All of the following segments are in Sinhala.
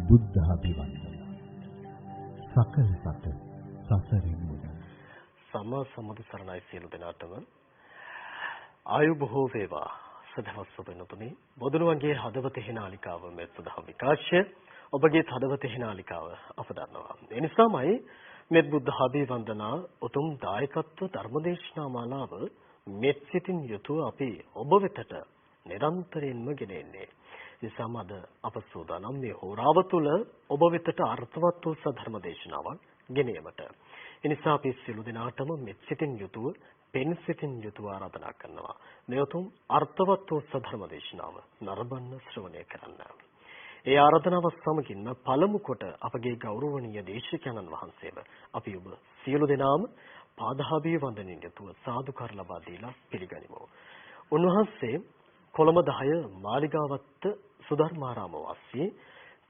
බුද්ධාභිවන්දන සකල සත සසරින් මුදන් සම්මා සම්බුදු සරණයි සියලු දෙනාටම ආයු බොහෝ වේවා සදහස් සුබනතුනි බොදුනුවන්ගේ හදවතේ හිනාලිකාව මේ සදහම් විකාශය ඔබගේ හදවතේ හිනාලිකාව අප දන්නවා ඒ නිසාමයි මේ බුද්ධාභිවන්දනා උතුම් දායකත්ව ධර්මදේශනා මාලාව මෙත් සිතින් යුතුව අපි ඔබ වෙතට නිරන්තරයෙන්ම ගෙනෙන්නේ නිසාම අද අප සූදානම් මේ හෝරාව තුළ ඔබ වෙතට අර්ථවත් වූ සධර්ම දේශනාවක් ගෙනීමට. එනිසා අපි සියලු දෙනාටම මෙත් සිතින් යුතුව පෙන් සිතින් යුතුව ආරාධනා කරනවා. මේ උතුම් අර්ථවත් වූ සධර්ම දේශනාව නරඹන්න ශ්‍රවණය කරන්න. ඒ ආරාධනාව සමගින්ම පළමු කොට අපගේ ගෞරවනීය දේශකයන්න් වහන්සේව අපි ඔබ සියලු දෙනාම පාදාභි වන්දනින් යුතුව සාදුකාර ලබා දීලා පිළිගනිමු. උන්වහන්සේ කොළඹ 10 මාලිගාවත්ත සුධර්මාරාම වාසී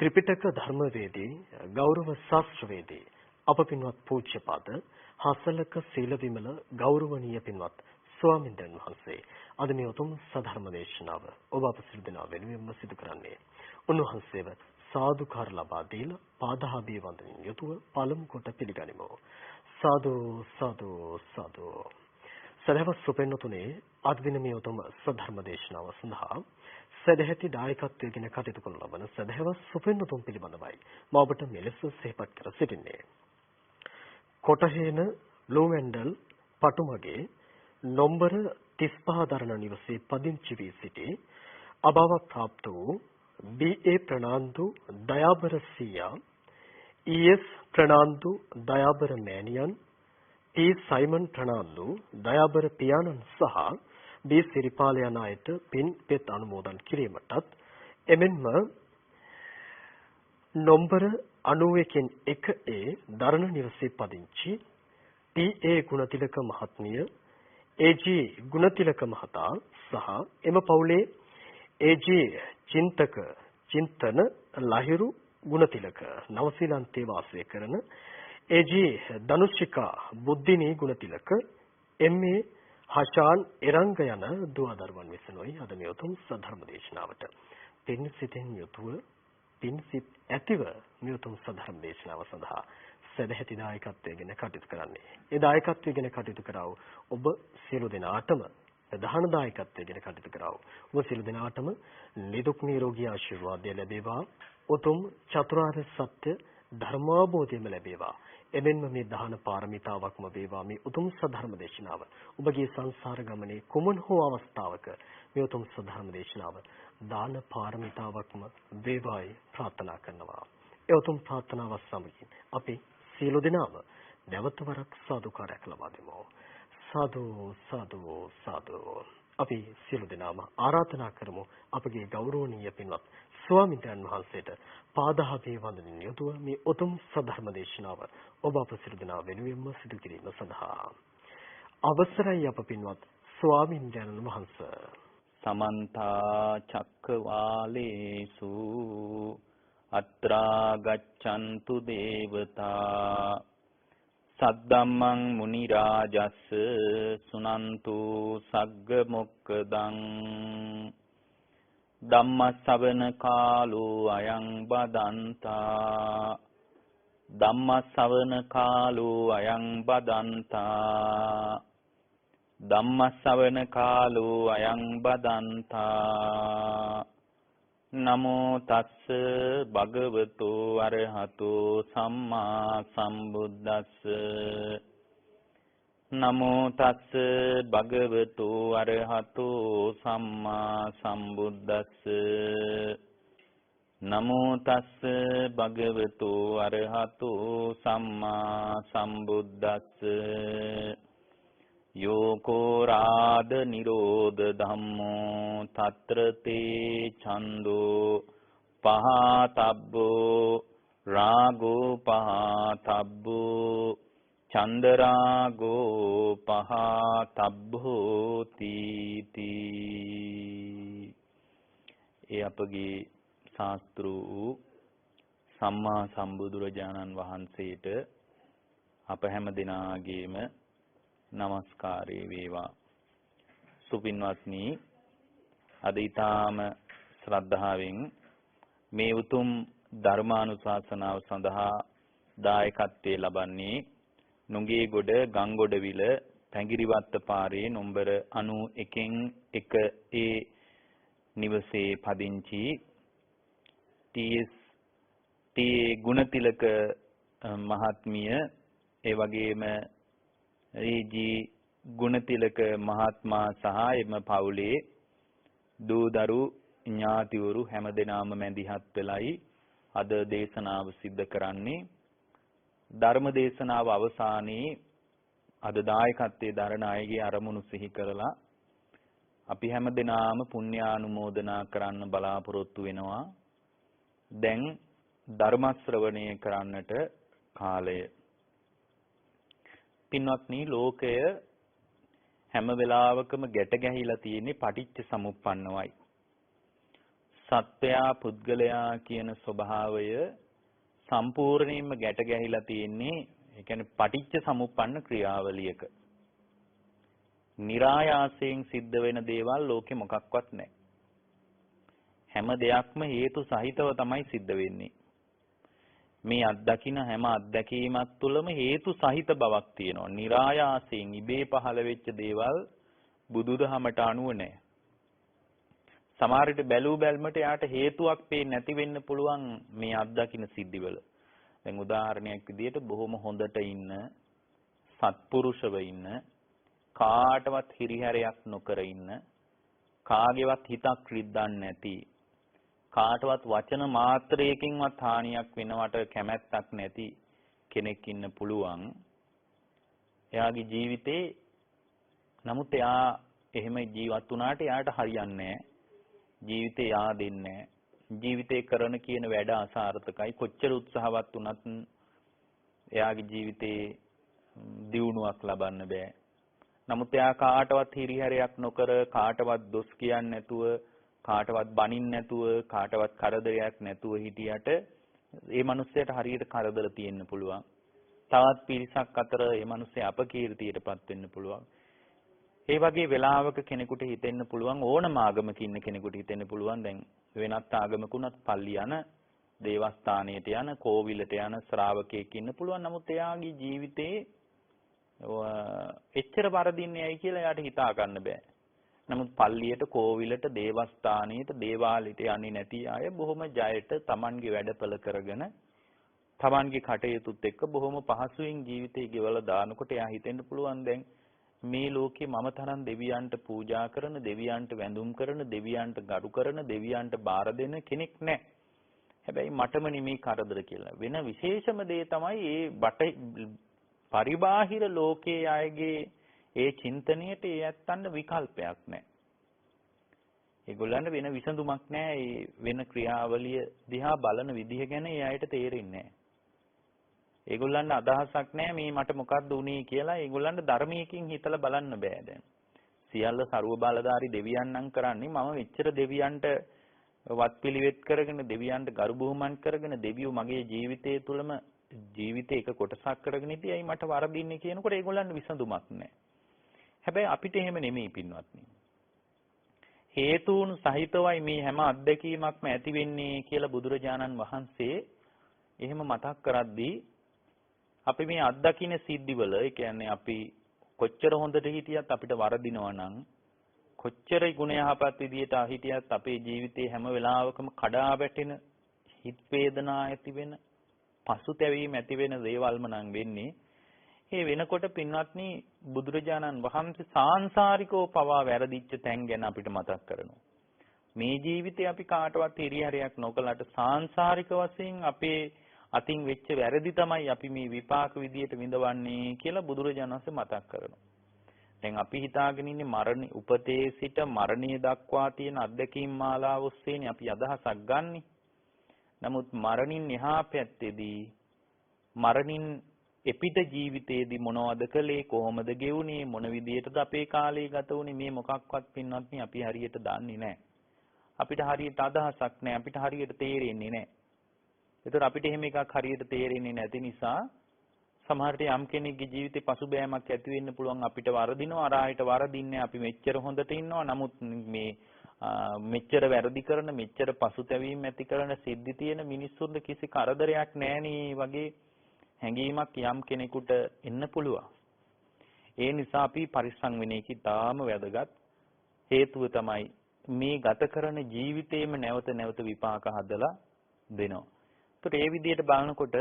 ත්‍රිපිටක ධර්මවේදී ගෞරව ශාස්ත්‍රවේදී අප පින්වත් පූජ්‍යපාද හසලක සීල විමල ගෞරවනීය පින්වත් ස්වාමීන් වහන්සේ අද මේ උතුම් සධර්ම දේශනාව ඔබ අප සියලු දෙනා වෙනුවෙන්ම සිදු කරන්නේ උන්වහන්සේව සාදුකාර ලබා දීලා පාදාභි වන්දනින් යුතුව පළමු කොට පිළිගනිමු. සාදු සාදු සාදු. සදහවත් සුපෙන්නතුනේ අද දින මේ උතුම් සධර්ම දේශනාව සඳහා සදැහැති දායකත්වයෙන් කටයුතු කරන ලබන සදහවත් සුපෙන්නතුන් පිළිබඳවයි මම ඔබට මෙලෙස සිහිපත් කර සිටින්නේ. කොටහේන ලෝවැන්ඩල් පටුමගේ නොම්බර 35 දරණ නිවසේ පදිංචි වී සිටි අභාව ප්‍රාප්ත වූ බී.ඒ. ප්‍රනාන්දු දයාබර සීයා ඊ.එස්. ප්‍රනාන්දු දයාබර මෑණියන් ටී. සයිමන් ප්‍රනාන්දු දයාබර පියාණන් සහ බී. සිරිපාල යන අයට පින් පෙත් අනුමෝදන් කිරීමටත් එමෙන්ම නොම්බර 91A දරණ නිවසේ පදිංචි ටී.ඒ. ගුණතිලක මහත්මිය ඒ.ජී. ගුණතිලක මහතා සහ එම පවුලේ ඒ.ජී. චින්තන ලහිරු ගුණතිලක නවසීලන්තේ වාසය කරන ඒ.ජී. ධනුෂිකා බුද්ධිනී ගුණතිලක එම්.ඒ. හෂාන් එරංග යන දුවදරුවන් විසිනුයි අද මේ උතුම් සධර්ම දේශනාවට පින් සිතින් යුතුව පින් සිත් ඇතිව මේ උතුම් සධර්ම දේශනාව සඳහා සදැහැති දායකත්වයෙන් කටයුතු කරන්නේ. ඒ දායකත්වයෙන් කටයුතු කරව ඔබ සියලු දෙනාටම ප්‍රධාන දායකත්වයෙන් කටයුතු කරව ඔබ සියලු දෙනාටම නිදුක් නිරෝගී ආශිර්වාදය ලැබේවා. උතුම් චතුරාර්ය සත්‍ය ධර්මාභෝධයම ලැබේවා. එමෙන්ම මේ දාන පාරමිතාවක්ම වේවා මේ උතුම් සධර්ම දේශනාව ඔබගේ සංසාර ගමනේ කුමන හෝ අවස්ථාවක මේ උතුම් සධර්ම දේශනාව දාන පාරමිතාවක්ම වේවායි ප්‍රාර්ථනා කරනවා. ඒ උතුම් ප්‍රාර්ථනාව සමගින් අපි සියලු දෙනාම නැවත වරක් සාදුකාරයක් ලබා දෙමු. සාදු සාදු සාදු. අපි සියලු දෙනාම ආරාධනා කරමු අපගේ ගෞරවනීය පින්වත් ස්වාමීන් වහන්සේට පාදාභි වන්දනින් යුතුව මේ උතුම් සධර්ම දේශනාව ඔබ අප සියලු දෙනා වෙනුවෙන්ම සිදු කිරීම සඳහා අවසරයි අප පින්වත් ස්වාමීන් වහන්සේ. සමන්ත චක්කවාලේසු අත්‍රා ගච්ඡන්තු දේවතා සද්දම්මං මුනි රාජස් සුනන්තු සග්ග මොක්කදං ධම්මස්සවන කාලෝ අයං බදන්තා ධම්මස්සවන කාලෝ අයං බදන්තා ධම්මස්සවන කාලෝ අයං බදන්තා නමෝ තස්ස භගවතු අරහතෝ සම්මා සම්බුද්දස්ස නමෝ තස්ස භගවතු අරහතෝ සම්මා සම්බුද්දස්ස නමෝ තස්ස භගවතු අරහතෝ සම්මා සම්බුද්දස්ස යෝකෝ රාද නිරෝධ ධම්මෝ තත්‍ර තේ ඡන්தோ පහතබ්බෝ රාගෝ පහතබ්බෝ චන්දරාගෝ පහතබ්බෝ තීති. ඒ අපගේ ශාස්ත්‍රු සම්මා සම්බුදුරජාණන් වහන්සේට අප හැම දිනාගේම නමස්කාරේ වේවා. සුපින්වත්නි, අද ඊටාම ශ්‍රද්ධාවෙන් මේ උතුම් ධර්මානුශාසනාව සඳහා දායකත්වයේ ලබන්නේ නුගේගොඩ ගංගොඩවිල පැංගිරිවත්ත පාරේ නම්බර 91න් 1A නිවසේ පදිංචි ටී ගුණතිලක මහත්මිය ඒ වගේම රේජී ගුණතිලක මහත්මයා සහ එම පවුලේ දූදරු ඥාතිවරු හැමදෙනාම මැදිහත් වෙලයි අද දේශනාව සිද්ධ කරන්නේ. ධර්ම දේශනාව අවසානයේ අද දායකත්වයේ දරන අයගේ අරමුණු සිහි කරලා අපි හැමදෙනාම පුණ්‍යානුමෝදනා කරන්න බලාපොරොත්තු වෙනවා. දැන් ධර්ම ශ්‍රවණය කරන්නට කාලය. පින්වත්නි, ලෝකය හැම වෙලාවකම ගැට ගැහිලා තියෙන්නේ පටිච්ච සමුප්පන්නවයි. සත්වයා පුද්ගලයා කියන ස්වභාවය සම්පූර්ණයෙන්ම ගැට ගැහිලා තියෙන්නේ ඒ කියන්නේ පටිච්ච සමුප්පන්න ක්‍රියාවලියක. નિરાයාසයෙන් සිද්ධ වෙන දේවල් ලෝකෙ මොකක්වත් නැහැ. හැම දෙයක්ම හේතු සහිතව තමයි සිද්ධ වෙන්නේ. මේ අත්දකින්න හැම අත්දැකීමක් තුළම හේතු සහිත බවක් තියෙනවා. નિરાයාසයෙන් ඉබේ පහළ වෙච්ච දේවල් බුදුදහමට අනුව නැහැ. සමහර විට බැලූ බැල්මට යාට හේතුවක් පේන්නේ නැති වෙන්න පුළුවන් මේ අත්දකින්න සිද්ධිවල. දැන් උදාහරණයක් විදිහට බොහොම හොඳට ඉන්න සත්පුරුෂව ඉන්න කාටවත් හිරිහැරයක් නොකර ඉන්න කාගේවත් හිතක් රිද්දන්නේ නැති කාටවත් වචන මාත්‍රයකින්වත් හානියක් වෙනවට කැමැත්තක් නැති කෙනෙක් ඉන්න පුළුවන්. එයාගේ ජීවිතේ නමුත් එයා එහෙම ජීවත් වුණාට එයාට හරියන්නේ නැහැ. ජීවිතේ yaadෙන්නේ ජීවිතේ කරන කියන වැඩ අසාර්ථකයි. කොච්චර උත්සාහවත් වුණත් එයාගේ ජීවිතේ දියුණුවක් ලබන්න බෑ. නමුත් එයා කාටවත් හිරිහැරයක් නොකර කාටවත් දොස් කියන්නේ නැතුව කාටවත් බනින්න නැතුව කාටවත් කරදරයක් නැතුව හිටියට ඒ මිනිස්සයාට හරියට කරදර තියෙන්න පුළුවන්. තවත් පිරිසක් අතර ඒ මිනිස්සයා අපකීර්තියටපත් වෙන්න පුළුවන්. ඒ වගේ වෙලාවක කෙනෙකුට හිතෙන්න පුළුවන් ඕනම ආගමක ඉන්න කෙනෙකුට හිතෙන්න පුළුවන් දැන් වෙනත් ආගමකුණත් පල්ලි යන දේවස්ථානයට යන කෝවිලට යන ශ්‍රාවකයෙක් ඉන්න පුළුවන්. නමුත් එයාගේ ජීවිතේ එච්චර වරදින්නේ ඇයි කියලා එයාට හිතා ගන්න බෑ. නමුත් පල්ලියට කෝවිලට දේවස්ථානයට දේවාලයට යන්නේ නැති අය බොහොම ජයට Tamanගේ වැඩපළ කරගෙන Tamanගේ කටයුතුත් එක්ක බොහොම පහසුවෙන් ජීවිතේ ගෙවලා දානකොට එයා හිතෙන්න පුළුවන් දැන් මේ ලෝකේ මම තරම් දෙවියන්ට පූජා කරන, දෙවියන්ට වැඳුම් කරන, දෙවියන්ට ගරු කරන, දෙවියන්ට බාර දෙන කෙනෙක් නැහැ. හැබැයි මටම නෙමේ කරදර කියලා. වෙන විශේෂම දේ තමයි ඒ පරිබාහිර ලෝකයේ අයගේ ඒ චින්තනයේට ඒ ඇත්තන්න විකල්පයක් නැහැ. ඒගොල්ලන්ට වෙන විසඳුමක් නැහැ. ඒ වෙන ක්‍රියාවලිය දිහා බලන විදිහ ගැන ඒ අයට තේරෙන්නේ නැහැ. ඒගොල්ලන්ට අදහසක් නැහැ මේ මට මොකක්ද උනේ කියලා. ඒගොල්ලන්ට ධර්මයකින් හිතලා බලන්න බෑ දැන්. සියල්ල ਸਰව බලධාරී දෙවියන් නම් කරන්නේ මම මෙච්චර දෙවියන්ට වත්පිළිවෙත් කරගෙන දෙවියන්ට ගරු බුහුමන් කරගෙන දෙවියෝ මගේ ජීවිතය තුළම ජීවිතේ එක කොටසක් කරගෙන ඉතියි මට වරදින්නේ කියනකොට ඒගොල්ලන්ට විසඳුමක් නැහැ. හැබැයි අපිට එහෙම නෙමෙයි පින්වත්නි. හේතුන් සහිතවයි මේ හැම අත්දැකීමක්ම ඇති වෙන්නේ කියලා බුදුරජාණන් වහන්සේ එහෙම මතක් කරද්දී අපි මේ අත්දකින්න සිද්ධිවල ඒ කියන්නේ අපි කොච්චර හොඳට හිටියත් අපිට වරදිනවා නම් කොච්චර ගුණ යහපත් විදියට හිටියත් අපේ ජීවිතේ හැම වෙලාවකම කඩා වැටෙන හිත් වේදනා ඇති වෙන පසුතැවීම ඇති වෙන දේවල්ම නම් වෙන්නේ. ඒ වෙනකොට පින්වත්නි බුදුරජාණන් වහන්සේ සාංශාරිකව පවා වැරදිච්ච තැන් ගැන අපිට මතක් කරනවා. මේ ජීවිතේ අපි කාටවත් හිරිහැරයක් නොකලට සාංශාරික වශයෙන් අපේ අතින් වෙච්ච වැරදි තමයි අපි මේ විපාක විදියට විඳවන්නේ කියලා බුදුරජාණන් වහන්සේ මතක් කරනවා. දැන් අපි හිතාගෙන ඉන්නේ මරණ උපතේ සිට මරණය දක්වා තියෙන අත්දැකීම් මාලාව ඔස්සේනේ අපි අදහසක් ගන්නෙ. නමුත් මරණින් එහා පැත්තේදී මරණින් එපිට ජීවිතයේදී මොනවද කළේ කොහොමද ගෙවුනේ මොන විදියටද අපේ කාලය ගත වුනේ මේ මොකක්වත් පින්වත්නි අපි හරියට දන්නේ නැහැ. අපිට හරියට අදහසක් නැහැ. අපිට හරියට තේරෙන්නේ නැහැ. ඒතර අපිට එහෙම එකක් හරියට තේරෙන්නේ නැති නිසා සමහර විට යම් කෙනෙක්ගේ ජීවිතේ පසුබෑමක් ඇති වෙන්න පුළුවන් අපිට වරදිනවා අරායට වරදින්නේ අපි මෙච්චර හොඳට ඉන්නවා නමුත් මේ මෙච්චර වැරදි කරන මෙච්චර පසුතැවීම් ඇති කරන සිද්ධි තියෙන මිනිස්සුන්ට කිසි කරදරයක් නැහැ වගේ හැඟීමක් යම් කෙනෙකුට එන්න පුළුවන්. ඒ නිසා අපි පරිස්සම් වෙන එක ඉතාම වැදගත්. හේතුව තමයි මේ ගත කරන ජීවිතේම නැවත නැවත විපාක හදලා දෙනවා. ඒත් ඒ විදිහට බලනකොට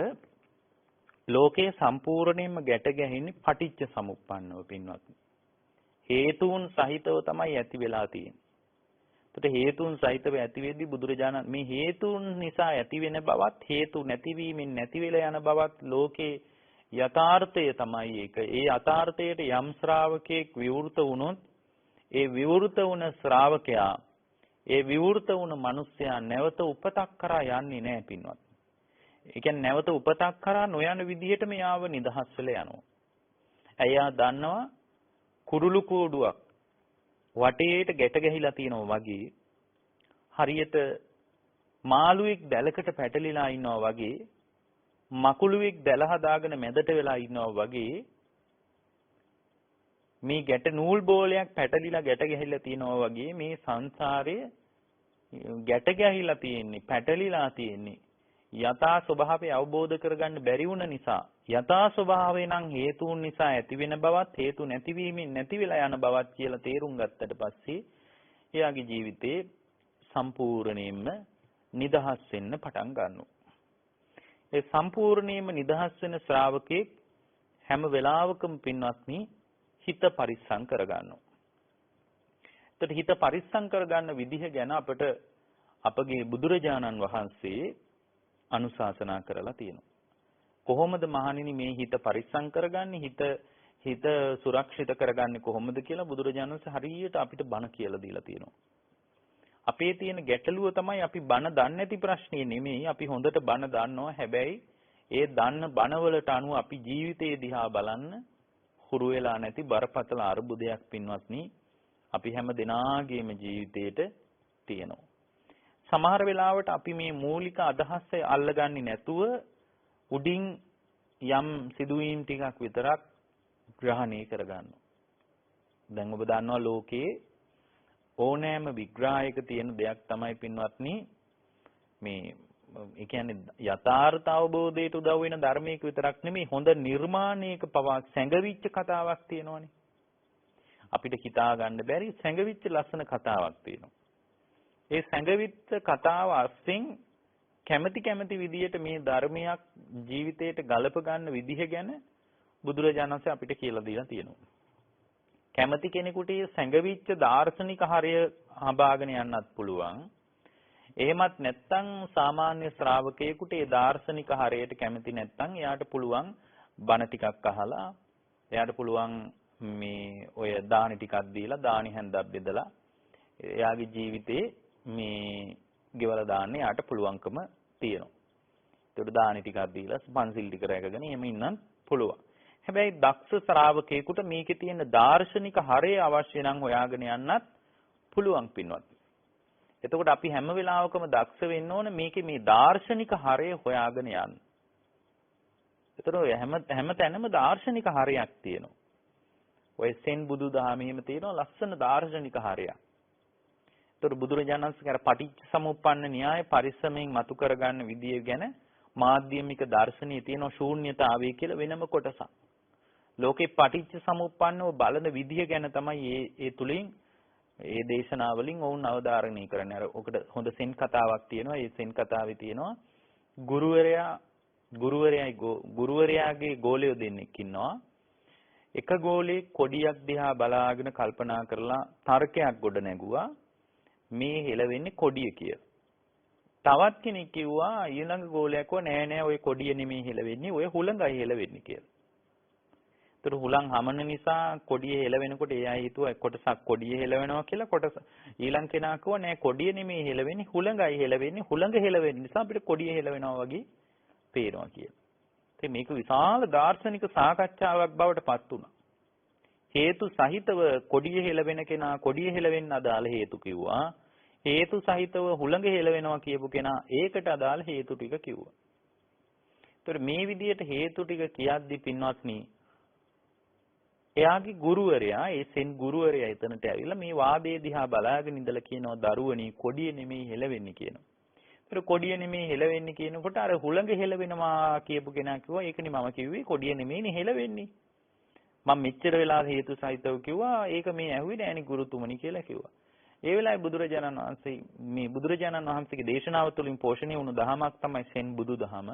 ලෝකයේ සම්පූර්ණයෙන්ම ගැට ගැහෙන්නේ පටිච්ච සමුප්පන්නව පින්වත්නි. හේතුන් සහිතව තමයි ඇති වෙලා තියෙන්නේ. ඒත් හේතුන් සහිතව ඇති වෙද්දී බුදුරජාණන් මේ හේතුන් නිසා ඇති වෙන බවත් හේතු නැතිවීමෙන් නැති වෙලා යන බවත් ලෝකේ යථාර්ථය තමයි ඒක. ඒ යථාර්ථයට යම් ශ්‍රාවකයෙක් විවෘත වුණොත් ඒ විවෘත වුණ ශ්‍රාවකයා ඒ විවෘත වුණ මිනිසයා නැවත උපතක් කරා යන්නේ නැහැ පින්වත්. ඒ කියන්නේ නැවත උපතක් කරා නොයන විදිහටම යාව නිදහස් වෙලා යනවා. එයා දන්නවා කුරුළු කූඩුවක් වටේට ගැට ගැහිලා තියෙනවා වගේ හරියට මාළුවෙක් දැලකට පැටලිලා ඉන්නවා වගේ මකුළුවෙක් දැල හදාගෙන මැදට වෙලා ඉන්නවා වගේ මේ ගැට නූල් බෝලයක් පැටලිලා ගැට ගැහිලා තියෙනවා වගේ මේ සංසාරයේ ගැට ගැහිලා තියෙන්නේ පැටලිලා තියෙන්නේ යථා ස්වභාවය අවබෝධ කරගන්න බැරි වුණ නිසා යථා ස්වභාවය නම් හේතුන් නිසා ඇති වෙන බවත් හේතු නැතිවීමෙන් නැති වෙලා යන බවත් කියලා තේරුම් ගත්තට පස්සේ එයාගේ ජීවිතේ සම්පූර්ණයෙන්ම නිදහස් වෙන්න පටන් ගන්නවා. ඒ සම්පූර්ණයෙන්ම නිදහස් වෙන ශ්‍රාවකෙක් හැම වෙලාවකම පින්වත්නි හිත පරිස්සම් කරගන්නවා. එතකොට හිත පරිස්සම් කරගන්න විදිහ ගැන අපට අපගේ බුදුරජාණන් වහන්සේ අනුශාසනා කරලා තියෙනවා. කොහොමද මහණෙනි මේ හිත පරිස්සම් කරගන්නේ හිත සුරක්ෂිත කරගන්නේ කොහොමද කියලා බුදුරජාණන් වහන්සේ හරියට අපිට බණ කියලා දීලා තියෙනවා. අපේ තියෙන ගැටලුව තමයි අපි බණ දන්නේ නැති ප්‍රශ්නේ නෙමෙයි අපි හොඳට බණ දන්නවා. හැබැයි ඒ දන්න බණවලට අනුව අපි ජීවිතේ දිහා බලන්න හුරු වෙලා නැති බරපතල අරුබුදයක් පින්වත්නි අපි හැම දිනාගේම ජීවිතේට තියෙනවා. සමහර වෙලාවට අපි මේ මූලික අදහස අල්ලගන්නේ නැතුව උඩින් යම් සිදුවීම් ටිකක් විතරක් ග්‍රහණය කරගන්නවා. දැන් ඔබ දන්නවා ලෝකයේ ඕනෑම විග්‍රහයක තියෙන දෙයක් තමයි පින්වත්නි මේ ඒ කියන්නේ යථාර්ථ අවබෝධයට උදව් වෙන ධර්මයක විතරක් නෙමෙයි හොඳ නිර්මාණයක පවා සැඟවිච්ච කතාවක් තියෙනවනේ. අපිට හිතා ගන්න බැරි සැඟවිච්ච ලස්සන කතාවක් තියෙනවා. ඒ සැඟවිච්ච කතාව අස්සින් කැමැති විදියට මේ ධර්මයක් ජීවිතයට ගලප ගන්න විදිහ ගැන බුදුරජාණන් වහන්සේ අපිට කියලා දීලා තියෙනවා. කැමැති කෙනෙකුට සැඟවිච්ච දාර්ශනික හරය හඹාගෙන යන්නත් පුළුවන්. එහෙමත් නැත්නම් සාමාන්‍ය ශ්‍රාවකයෙකුට ඒ දාර්ශනික හරයට කැමති නැත්නම් එයාට පුළුවන් බණ ටිකක් අහලා එයාට පුළුවන් මේ ඔය දානි ටිකක් දීලා දානි හැන්දක් බෙදලා එයාගේ ජීවිතේ මේ ගෙවලා දාන්න එයාට පුළුවන්කම තියෙනවා. ඒකට දානි ටිකක් දීලා පන්සිල් ටික රැකගෙන එහෙම ඉන්නත් පුළුවන්. හැබැයි දක්ෂ ශ්‍රාවකයෙකුට මේකේ තියෙන දාර්ශනික හරය අවශ්‍ය නම් හොයාගෙන යන්නත් පුළුවන් පින්වත්. එතකොට අපි හැම වෙලාවකම දක්ෂ වෙන්න ඕන මේකේ මේ දාර්ශනික හරය හොයාගෙන යන්න. එතකොට හැම තැනම දාර්ශනික හරයක් තියෙනවා. ඔය සෙන් බුදු දහමෙහිම තියෙනවා ලස්සන දාර්ශනික හරයක්. එතකොට බුදුරජාණන් වහන්සේ පටිච්ච සමුප්පන්න න්‍යාය පරිස්සමෙන් මතු කරගන්න විදිය ගැන මාධ්‍යමික දර්ශනීය තියෙන ශූන්‍යතාවය කියලා වෙනම කොටසක්. ලෝකේ පටිච්ච සමුප්පන්නව බලන විදිය ගැන තමයි ඒ තුලින් ඒ දේශනාවලින් වුන් අවධාරණය කරන්නේ. අර ඔකට හොඳ සෙන් කතාවක් තියෙනවා. ඒ සෙන් කතාවේ තියෙනවා ගුරුවරයාගේ ගෝලයෝ දෙන්නෙක් ඉන්නවා. එක ගෝලේ කොඩියක් දිහා බලාගෙන කල්පනා කරලා තර්කයක් ගොඩ නැගුවා. මේ හෙලවෙන්නේ කොඩිය කියලා. තවත් කෙනෙක් කිව්වා ඊළඟ ගෝලයා කිව්වා නෑ ඔය කොඩිය නෙමෙයි හෙලවෙන්නේ ඔය හුළඟයි හෙලවෙන්නේ කියලා. ඒතර හුළං හමන නිසා කොඩිය හෙලවෙනකොට එයා හිතුවා කොටසක් කොඩිය හෙලවෙනවා කියලා කොටස ඊළඟ කෙනා කිව්වා නෑ කොඩිය නෙමෙයි හෙලවෙන්නේ හුළඟයි හෙලවෙන්නේ හුළඟ හෙලවෙන්න නිසා අපිට කොඩිය හෙලවෙනවා වගේ පේනවා කියලා. ඉතින් මේක විශාල දාර්ශනික සාකච්ඡාවක් බවට පත් වුණා. හේතු සහිතව කොඩිය හෙලවෙන කෙනා කොඩිය හෙලවෙන්න අදාළ හේතු කිව්වා. හේතු සහිතව හුළඟ හෙලවෙනවා කියපු කෙනා ඒකට අදාළ හේතු ටික කිව්වා. ඒතර මේ විදිහට හේතු ටික කියද්දි පින්වත්නි එයාගේ ගුරුවරයා ඒ සෙන් ගුරුවරයා එතනට ඇවිල්ලා මේ වාදයේ දිහා බලාගෙන ඉඳලා කියනවා දරුවනි කොඩිය නෙමෙයි හෙලවෙන්නේ කියනවා. ඒතර කොඩිය නෙමෙයි හෙලවෙන්නේ කියනකොට අර හුළඟ හෙලවෙනවා කියපු කෙනා කිව්වා ඒකනේ මම කිව්වේ කොඩිය නෙමෙයිනේ හෙලවෙන්නේ. මම මෙච්චර වෙලා හේතු සහිතව කිව්වා ඒක මේ ඇහුවේ නෑනේ ගුරුතුමනි කියලා කිව්වා. ඒ වෙලාවේ බුදුරජාණන් වහන්සේගේ දේශනාව තුළින් පෝෂණය වුණු දහමක් තමයි සෙන් බුදු දහම.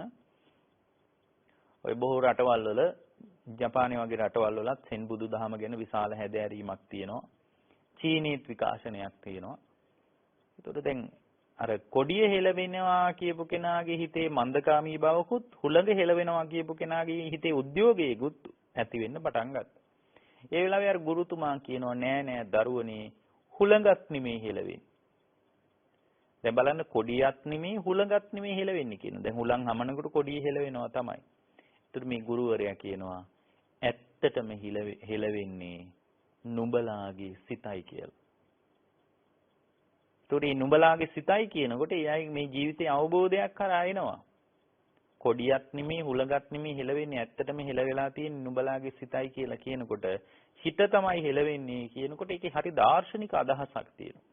ඔය බොහෝ රටවල් වල ජපානයේ වගේ රටවල් වලත් සෙන් බුදු දහම ගැන විශාල හැදෑරීමක් තියෙනවා. චීනීත් විකාශනයක් තියෙනවා. ඒතකොට දැන් අර කොඩිය හෙලවෙනවා කියපු කෙනාගේ හිතේ මන්දකාමී බවකුත් හුළඟ හෙලවෙනවා කියපු කෙනාගේ හිතේ උද්‍යෝගයකුත් ඇති වෙන්න පටන් ගත්තා. ඒ වෙලාවේ අර ගුරුතුමා කියනවා නෑ දරුවනේ හුළඟත් නෙමෙයි හෙලවෙන්නේ. දැන් බලන්න කොඩියත් නෙමෙයි හුළඟත් නෙමෙයි හෙලවෙන්නේ කියනවා. දැන් හුළං හමනකොට කොඩිය හෙලවෙනවා තමයි. ඒතර මේ ගුරුවරයා කියනවා ඇත්තටම හෙලවෙන්නේ නුඹලාගේ සිතයි කියලා. ඒතර මේ නුඹලාගේ සිතයි කියනකොට එයාගේ මේ ජීවිතේ අවබෝධයක් කරා එනවා. කොඩියක් නෙමෙයි හුළඟක් නෙමෙයි හෙලවෙන්නේ ඇත්තටම හෙලවෙලා තියෙන නුඹලාගේ සිතයි කියලා කියනකොට හිත තමයි හෙලවෙන්නේ කියනකොට ඒකේ හරි දාර්ශනික අදහසක් තියෙනවා.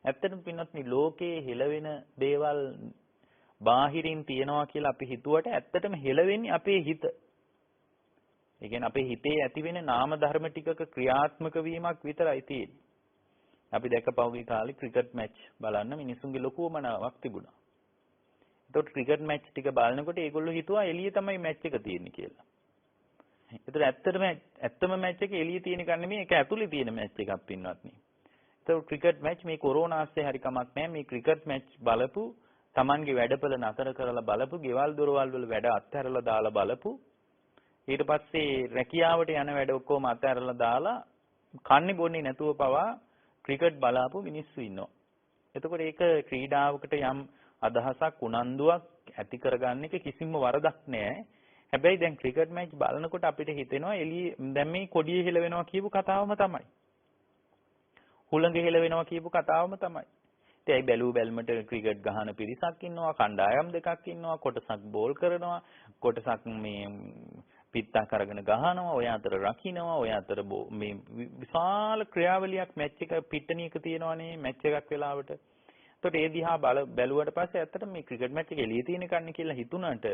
ඇත්තටම පින්වත්නි ලෝකේ හෙලවෙන දේවල් බාහිරින් තියනවා කියලා අපි හිතුවට ඇත්තටම හෙලවෙන්නේ අපේ හිත. ඒ කියන්නේ අපේ හිතේ ඇතිවෙන නාම ධර්ම ටිකක ක්‍රියාත්මක වීමක් විතරයි තියෙන්නේ. අපි දැක්ක පහුගිය කාලේ ක්‍රිකට් මැච් බලන්න මිනිස්සුන්ගේ ලොකු මනාවක් තිබුණා. ඒතකොට ක්‍රිකට් මැච් ටික බලනකොට ඒගොල්ලෝ හිතුවා එළියේ තමයි මැච් එක තියෙන්නේ කියලා. ඒතර ඇත්තම මැච් එක එළියේ තියෙන එක නෙමෙයි ඒක ඇතුලේ තියෙන මැච් එකක් පින්වත්නි. ඒතර ක්‍රිකට් මැච් මේ කොරෝනා ආස්සේ හරි කමක් නැහැ මේ ක්‍රිකට් මැච් බලපු Tamanගේ වැඩපළ නතර කරලා බලපු ගෙවල් දොරවල් වල වැඩ අත්හැරලා දාලා බලපු ඊට පස්සේ රැකියාවට යන වැඩ ඔක්කොම අත්හැරලා දාලා කන්නේ බොන්නේ නැතුව පවා ක්‍රිකට් බලාපු මිනිස්සු ඉන්නවා. එතකොට ඒක ක්‍රීඩාවකට යම් අදහසක් උනන්දුවක් ඇති කරගන්න එක කිසිම වරදක් නෑ. හැබැයි දැන් ක්‍රිකට් මැච් බලනකොට අපිට හිතෙනවා එළියේ දැන් මේ කොඩිය හෙලවෙනවා කියපු කතාවම තමයි. හුළඟ හෙලවෙනවා කියපු කතාවම තමයි. ඉතින් බැලූ බැල්මට ක්‍රිකට් ගහන පිරිසක් ඉන්නවා, කණ්ඩායම් දෙකක් ඉන්නවා, කොටසක් බෝල් කරනවා, කොටසක් මේ පිට්ටා කරගෙන ගහනවා, ඔය අතර රකින්නවා, ඔය අතර මේ විශාල ක්‍රියාවලියක් මැච් එක පිට්ටනියක තියෙනවානේ මැච් එකක් වෙලාවට. එතකොට ඒ දිහා බැලුවට පස්සේ ඇත්තටම මේ ක්‍රිකට් මැච් එක එළියේ තියෙන කන්නේ කියලා හිතුණාට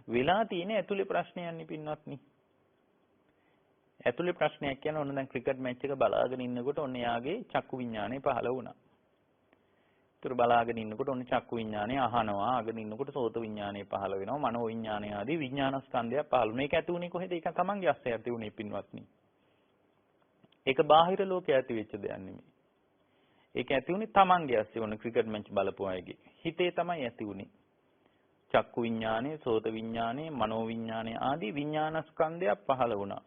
වෙලා තියෙන ඇතුලේ ප්‍රශ්නයක් නේ පින්වත්නි. ඇතුලේ ප්‍රශ්නයක් කියන්නේ ඔන්න දැන් ක්‍රිකට් මැච් එක බලාගෙන ඉන්නකොට ඔන්න යාගේ චක්කු විඥානය පහළ වුණා. ඒතර බලාගෙන ඉන්නකොට ඔන්න චක්කු විඥානය අහනවා, අගෙන ඉන්නකොට සෝත විඥානය පහළ වෙනවා, මනෝ විඥානය ආදී විඥානස්කන්ධය පහළ වෙනවා. ඒක ඇති උනේ කොහෙද? ඒක තමන්ගේ අස්සේ ඇති උනේ පින්වත්නි. ඒක බාහිර ලෝකයේ ඇති වෙච්ච දෙයක් නෙමෙයි. ඒක ඇති උනේ තමන්ගේ ඇස්සේ වුණ ක්‍රිකට් මැච් බලපු අයගේ හිතේ තමයි ඇති උනේ. චක්කු විඥානය, සෝත විඥානය, මනෝ විඥානය ආදී විඥානස්කන්ධය පහළ වුණා.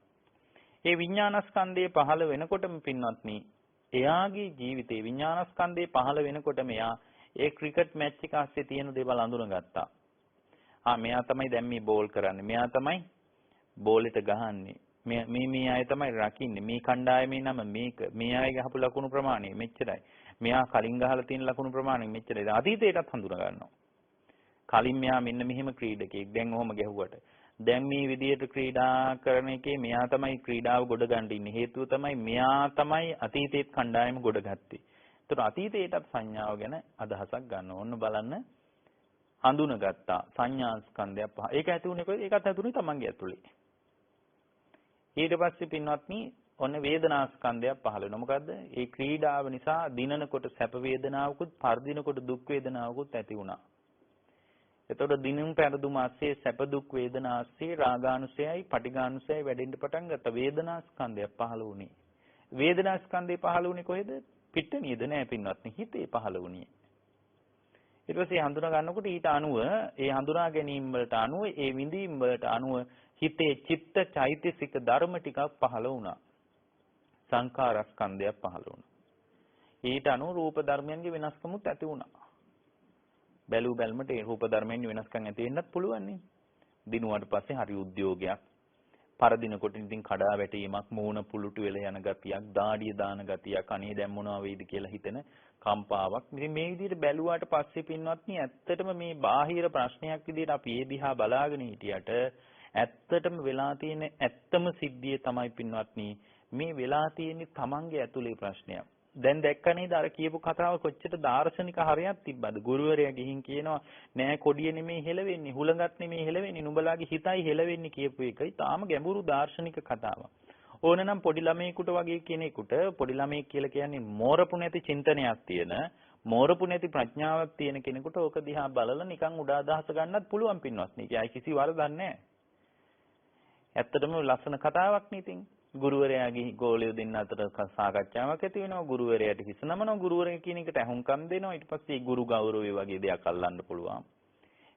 ඒ විඥානස්කන්ධය පහළ වෙනකොටම පින්වත්නි එයාගේ ජීවිතේ විඥානස්කන්ධය පහළ වෙනකොටම එයා ඒ ක්‍රිකට් මැච් එක ඇස්සේ තියෙන දේවල් අඳුනගත්තා. මෙයා තමයි දැන් මේ බෝල් කරන්නේ. මෙයා තමයි බෝලෙට ගහන්නේ. මේ අය තමයි රකින්නේ. මේ කණ්ඩායමේ නම මේක. මේ අය ගහපු ලකුණු ප්‍රමාණය මෙච්චරයි. මෙයා කලින් ගහලා තියෙන ලකුණු ප්‍රමාණය මෙච්චරයි. අතීතයටත් හඳුනා ගන්නවා. කලින් මෙයා මෙන්න මෙහෙම ක්‍රීඩකයෙක්. දැන් ඔහොම ගැහුවට. දැන් මේ විදියට ක්‍රීඩා කරන එකේ මෙයා තමයි ක්‍රීඩාව ගොඩ ගන්න ඉන්නේ. හේතුව තමයි මෙයා තමයි අතීතයේ කණ්ඩායම ගොඩ ගත්තේ. ඒතර අතීතයටත් සංඥාව ගැන අදහසක් ගන්න ඕන බලන්න හඳුනගත්තා. සංඥා ස්කන්ධය පහ. ඒක ඇති උනේ කොහෙද? ඒකත් ඇති උනේ තමන්ගේ ඇතුලේ. ඊට පස්සේ පින්වත්නි ඔන්න වේදනා ස්කන්ධයක් පහළ වෙනවා. මොකද්ද? ඒ ක්‍රීඩාව නිසා දිනනකොට සැප වේදනාවකුත්, පර්ධිනකොට දුක් වේදනාවකුත් ඇති වුණා. එතකොට දිනුම් පෙරදුම ආස්සේ සැප දුක් වේදනා ආස්සේ රාගානුසයයි, පටිඝානුසයයි වැඩෙන්න පටන් ගත්ත වේදනා ස්කන්ධයක් පහළ වුණේ. වේදනා ස්කන්ධය පහළ වුණේ කොහෙද? පිට්ටනියද නෑ පින්වත්නි, හිතේ පහළ වුණේ. ඊට පස්සේ හඳුනා ගන්නකොට ඊට අනුව ඒ හඳුනා ගැනීම වලට අනුව ඒ විඳීම් වලට අනුව හිතේ චිත්ත චෛතසික ධර්ම ටිකක් පහළ වුණා. සංඛාර ස්කන්ධයක් පහළ වුණා. ඊට අනුව රූප ධර්මයන්ගේ වෙනස්කමුත් ඇති වුණා. බැලු බැලමට ඒ රූප ධර්මයන් වෙනස්කම් ඇති වෙන්නත් පුළුවන් නේ. දිනුවාට පස්සේ හරි උද්‍යෝගයක්. පරදිනකොට ඉතින් කඩා වැටීමක්, මූණ පුලුටු වෙලා යන ගතියක්, දාඩිය දාන ගතියක්, අනේ දැන් මොනවා වෙයිද කියලා හිතෙන කම්පාවක්. ඉතින් මේ විදිහට බැලුවාට පස්සේ පින්වත්නි ඇත්තටම මේ බාහිර ප්‍රශ්නයක් විදිහට අපි ඒ දිහා බලාගෙන හිටියට ඇත්තටම වෙලා තියෙන ඇත්තම සිද්ධිය තමයි පින්වත්නි මේ වෙලා තියෙන්නේ තමන්ගේ ඇතුලේ ප්‍රශ්නයක්. දැන් දැක්ක නේද අර කියපු කතාව කොච්චර දාර්ශනික හරයක් තිබ්බද? ගුරුවරයා ගිහින් කියනවා නෑ කොඩිය නෙමෙයි හෙලවෙන්නේ, හුලඟක් නෙමෙයි හෙලවෙන්නේ, නුඹලාගේ හිතයි හෙලවෙන්නේ කියපු එකයි තාම ගැඹුරු දාර්ශනික කතාවක්. ඕනනම් පොඩි ළමයෙකුට වගේ කෙනෙකුට පොඩි ළමයෙක් කියලා කියන්නේ මෝරපු නැති චින්තනයක් තියෙන, මෝරපු නැති ප්‍රඥාවක් තියෙන කෙනෙකුට ඕක දිහා බලලා නිකන් උඩ අදහස ගන්නත් පුළුවන් පින්වත්නි. ඒකයි කිසි වරදක් නැහැ. ඇත්තටම ලස්සන කතාවක් නේ ඉතින්. ගුරුවරයාගේ ගෝලියෝ දෙන්න අතර සාකච්ඡාවක් ඇති වෙනවා. ගුරුවරයාට හිස නමනවා. ගුරුවරයා කියන එකට අහුම්කම් දෙනවා. ඊට පස්සේ ගුරු ගෞරවය වගේ දෙයක් අල්ලන්න පුළුවන්.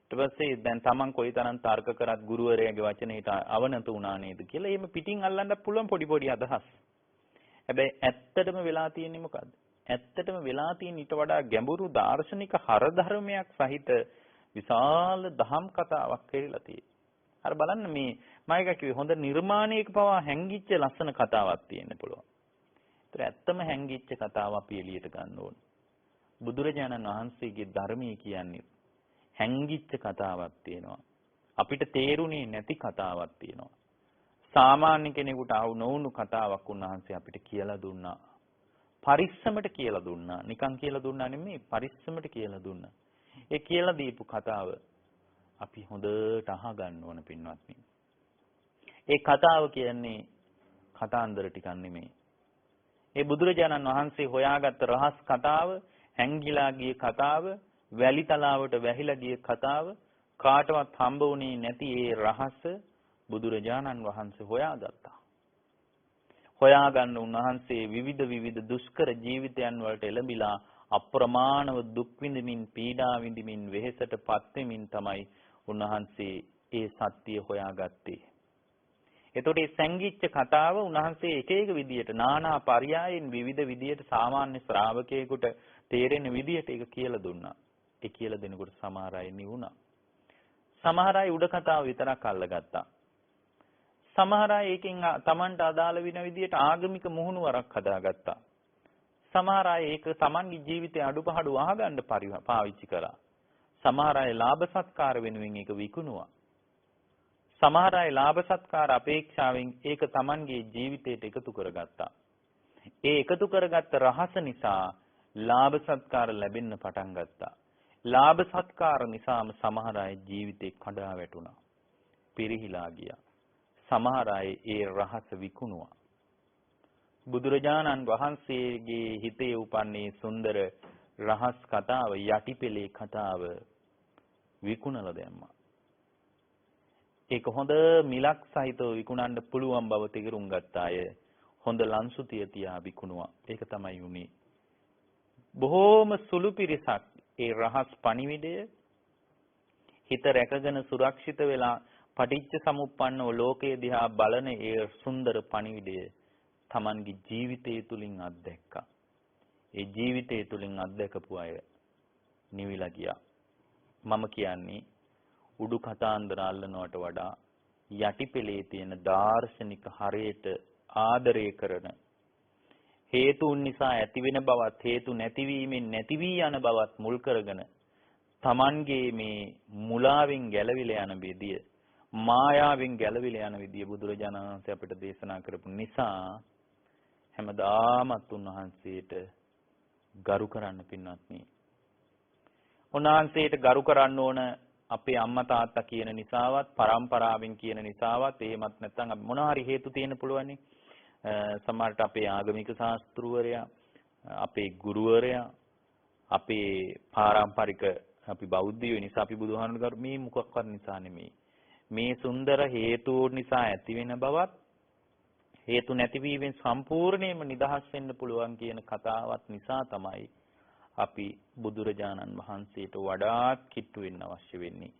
ඊට පස්සේ දැන් Taman කොයිතරම් තර්ක කරත් ගුරුවරයාගේ වචනේට අවනත වුණා නේද කියලා එහෙම පිටින් අල්ලන්න පුළුවන් පොඩි පොඩි අදහස්. හැබැයි ඇත්තටම වෙලා තියෙන්නේ මොකද්ද? ඇත්තටම වෙලා තියෙන ඊට වඩා ගැඹුරු දාර්ශනික හරධර්මයක් සහිත විශාල දහම් කතාවක් කියලා තියෙනවා. අර බලන්න මේ මම කිව්වේ හොඳ නිර්මාණයක පවා හැංගිච්ච ලස්සන කතාවක් තියෙන්න පුළුවන්. ඒතර ඇත්තම හැංගිච්ච කතාව අපි එළියට ගන්න ඕන. බුදුරජාණන් වහන්සේගේ ධර්මයේ කියන්නේ හැංගිච්ච කතාවක් තියෙනවා. අපිට තේරුනේ නැති කතාවක් තියෙනවා. සාමාන්‍ය කෙනෙකුට ආව නොවුණු කතාවක් උන්වහන්සේ අපිට කියලා දුන්නා. පරිස්සමට කියලා දුන්නා. නිකන් කියලා දුන්නා නෙමෙයි පරිස්සමට කියලා දුන්නා. ඒ කියලා දීපු කතාව අපි හොඳට අහගන්න ඕන පින්වත්නි. ඒ කතාව කියන්නේ කතාන්දර ටිකක් නෙමෙයි. ඒ බුදුරජාණන් වහන්සේ හොයාගත්ත රහස් කතාව, හැංගිලා ගිය කතාව, වැලි තලාවට වැහිලා ගිය කතාව, කාටවත් හම්බ වුණේ නැති ඒ රහස බුදුරජාණන් වහන්සේ හොයාගත්තා. හොයාගන්න උන්වහන්සේ විවිධ දුෂ්කර ජීවිතයන් වලට එළඹිලා අප්‍රමාණව දුක් විඳමින් පීඩා විඳමින් වෙහෙසටපත් වෙමින් තමයි උන්වහන්සේ ඒ සත්‍ය හොයාගත්තේ. එතකොට මේ සංගීච්ඡ කතාව උන්වහන්සේ එක එක විදියට නානා පරයයන් විවිධ විදියට සාමාන්‍ය ශ්‍රාවකයෙකුට තේරෙන විදියට ඒක කියලා දුන්නා. ඒ කියලා දෙනකොට සමහර අය නිවුණා. සමහර අය උඩ කතාව විතරක් අල්ලගත්තා. සමහර අය ඒකෙන් Tamanට අදාළ වෙන විදියට ආගමික මුහුණුවරක් හදාගත්තා. සමහර අය ඒක Tamanගේ ජීවිතේ අඩුපාඩු අහගන්න පාවිච්චි කළා. සමහර අය ලාභ සත්කාර වෙනුවෙන් ඒක විකුණුවා. සමහර අය ලාභ සත්කාර අපේක්ෂාවෙන් ඒක Tamanගේ ජීවිතයට එකතු කරගත්තා. ඒ එකතු කරගත්ත රහස නිසා ලාභ සත්කාර ලැබෙන්න පටන් ගත්තා. ලාභ සත්කාර නිසාම සමහර අය ජීවිතේ කඩා වැටුණා. පිරිහිලා ගියා. සමහර අය ඒ රහස විකුණුවා. බුදුරජාණන් වහන්සේගේ හිතේ උපන්නේ සුන්දර රහස් කතාව, යටිපෙළේ කතාව විකුණලා දැම්මා. ඒක හොඳ මිලක් සහිතව විකුණන්න පුළුවන් බව තේරුම් ගත්ත අය හොඳ ලන්සුතිය තියා විකුණුවා. ඒක තමයි උනේ. බොහෝම සුළු පිරිසක් ඒ රහස් පණිවිඩය හිත රැකගෙන සුරක්ෂිත වෙලා පටිච්ච සමුප්පන්නව ලෝකයේ දිහා බලන ඒ සුන්දර පණිවිඩය Tamanගේ ජීවිතය තුලින් අත්දැක්කා. ඒ ජීවිතය තුලින් අත්දැකපු අය නිවිලා ගියා. මම කියන්නේ උඩු කතාන්දර අල්ලනවට වඩා යටිපෙළේ තියෙන දාර්ශනික හරයට ආදරය කරන හේතුන් නිසා ඇතිවෙන බවත් හේතු නැතිවීමෙන් නැති වී යන බවත් මුල් කරගෙන Tamanගේ මේ මුලාවෙන් ගැලවිලා යන විදිය, මායාවෙන් ගැලවිලා යන විදිය බුදුරජාණන් වහන්සේ අපිට දේශනා කරපු නිසා හැමදාමත් උන්වහන්සේට ගරු කරන්න පින්වත්නි. උන්වහන්සේට ගරු කරන්න ඕන අපේ අම්මා තාත්තා කියන නිසාවත්, පරම්පරාවෙන් කියන නිසාවත්, එහෙමත් නැත්නම් අපි මොනවා හරි හේතු තියෙන්න පුළුවන්නේ. සමහරට අපේ ආගමික ශාස්ත්‍රවරයා, අපේ ගුරුවරයා, අපේ පාරම්පරික අපි බෞද්ධයෝ නිසා අපි බුදුහාමුදුරුවෝ මේ මොකක්වත් නිසා නෙමෙයි. මේ සුන්දර හේතු නිසා ඇති වෙන බවත් හේතු නැතිවීමෙන් සම්පූර්ණයෙන්ම නිදහස් වෙන්න පුළුවන් කියන කතාවත් නිසා තමයි අපි බුදුරජාණන් වහන්සේට වඩාත් කිට්ටු වෙන්න අවශ්‍ය වෙන්නේ.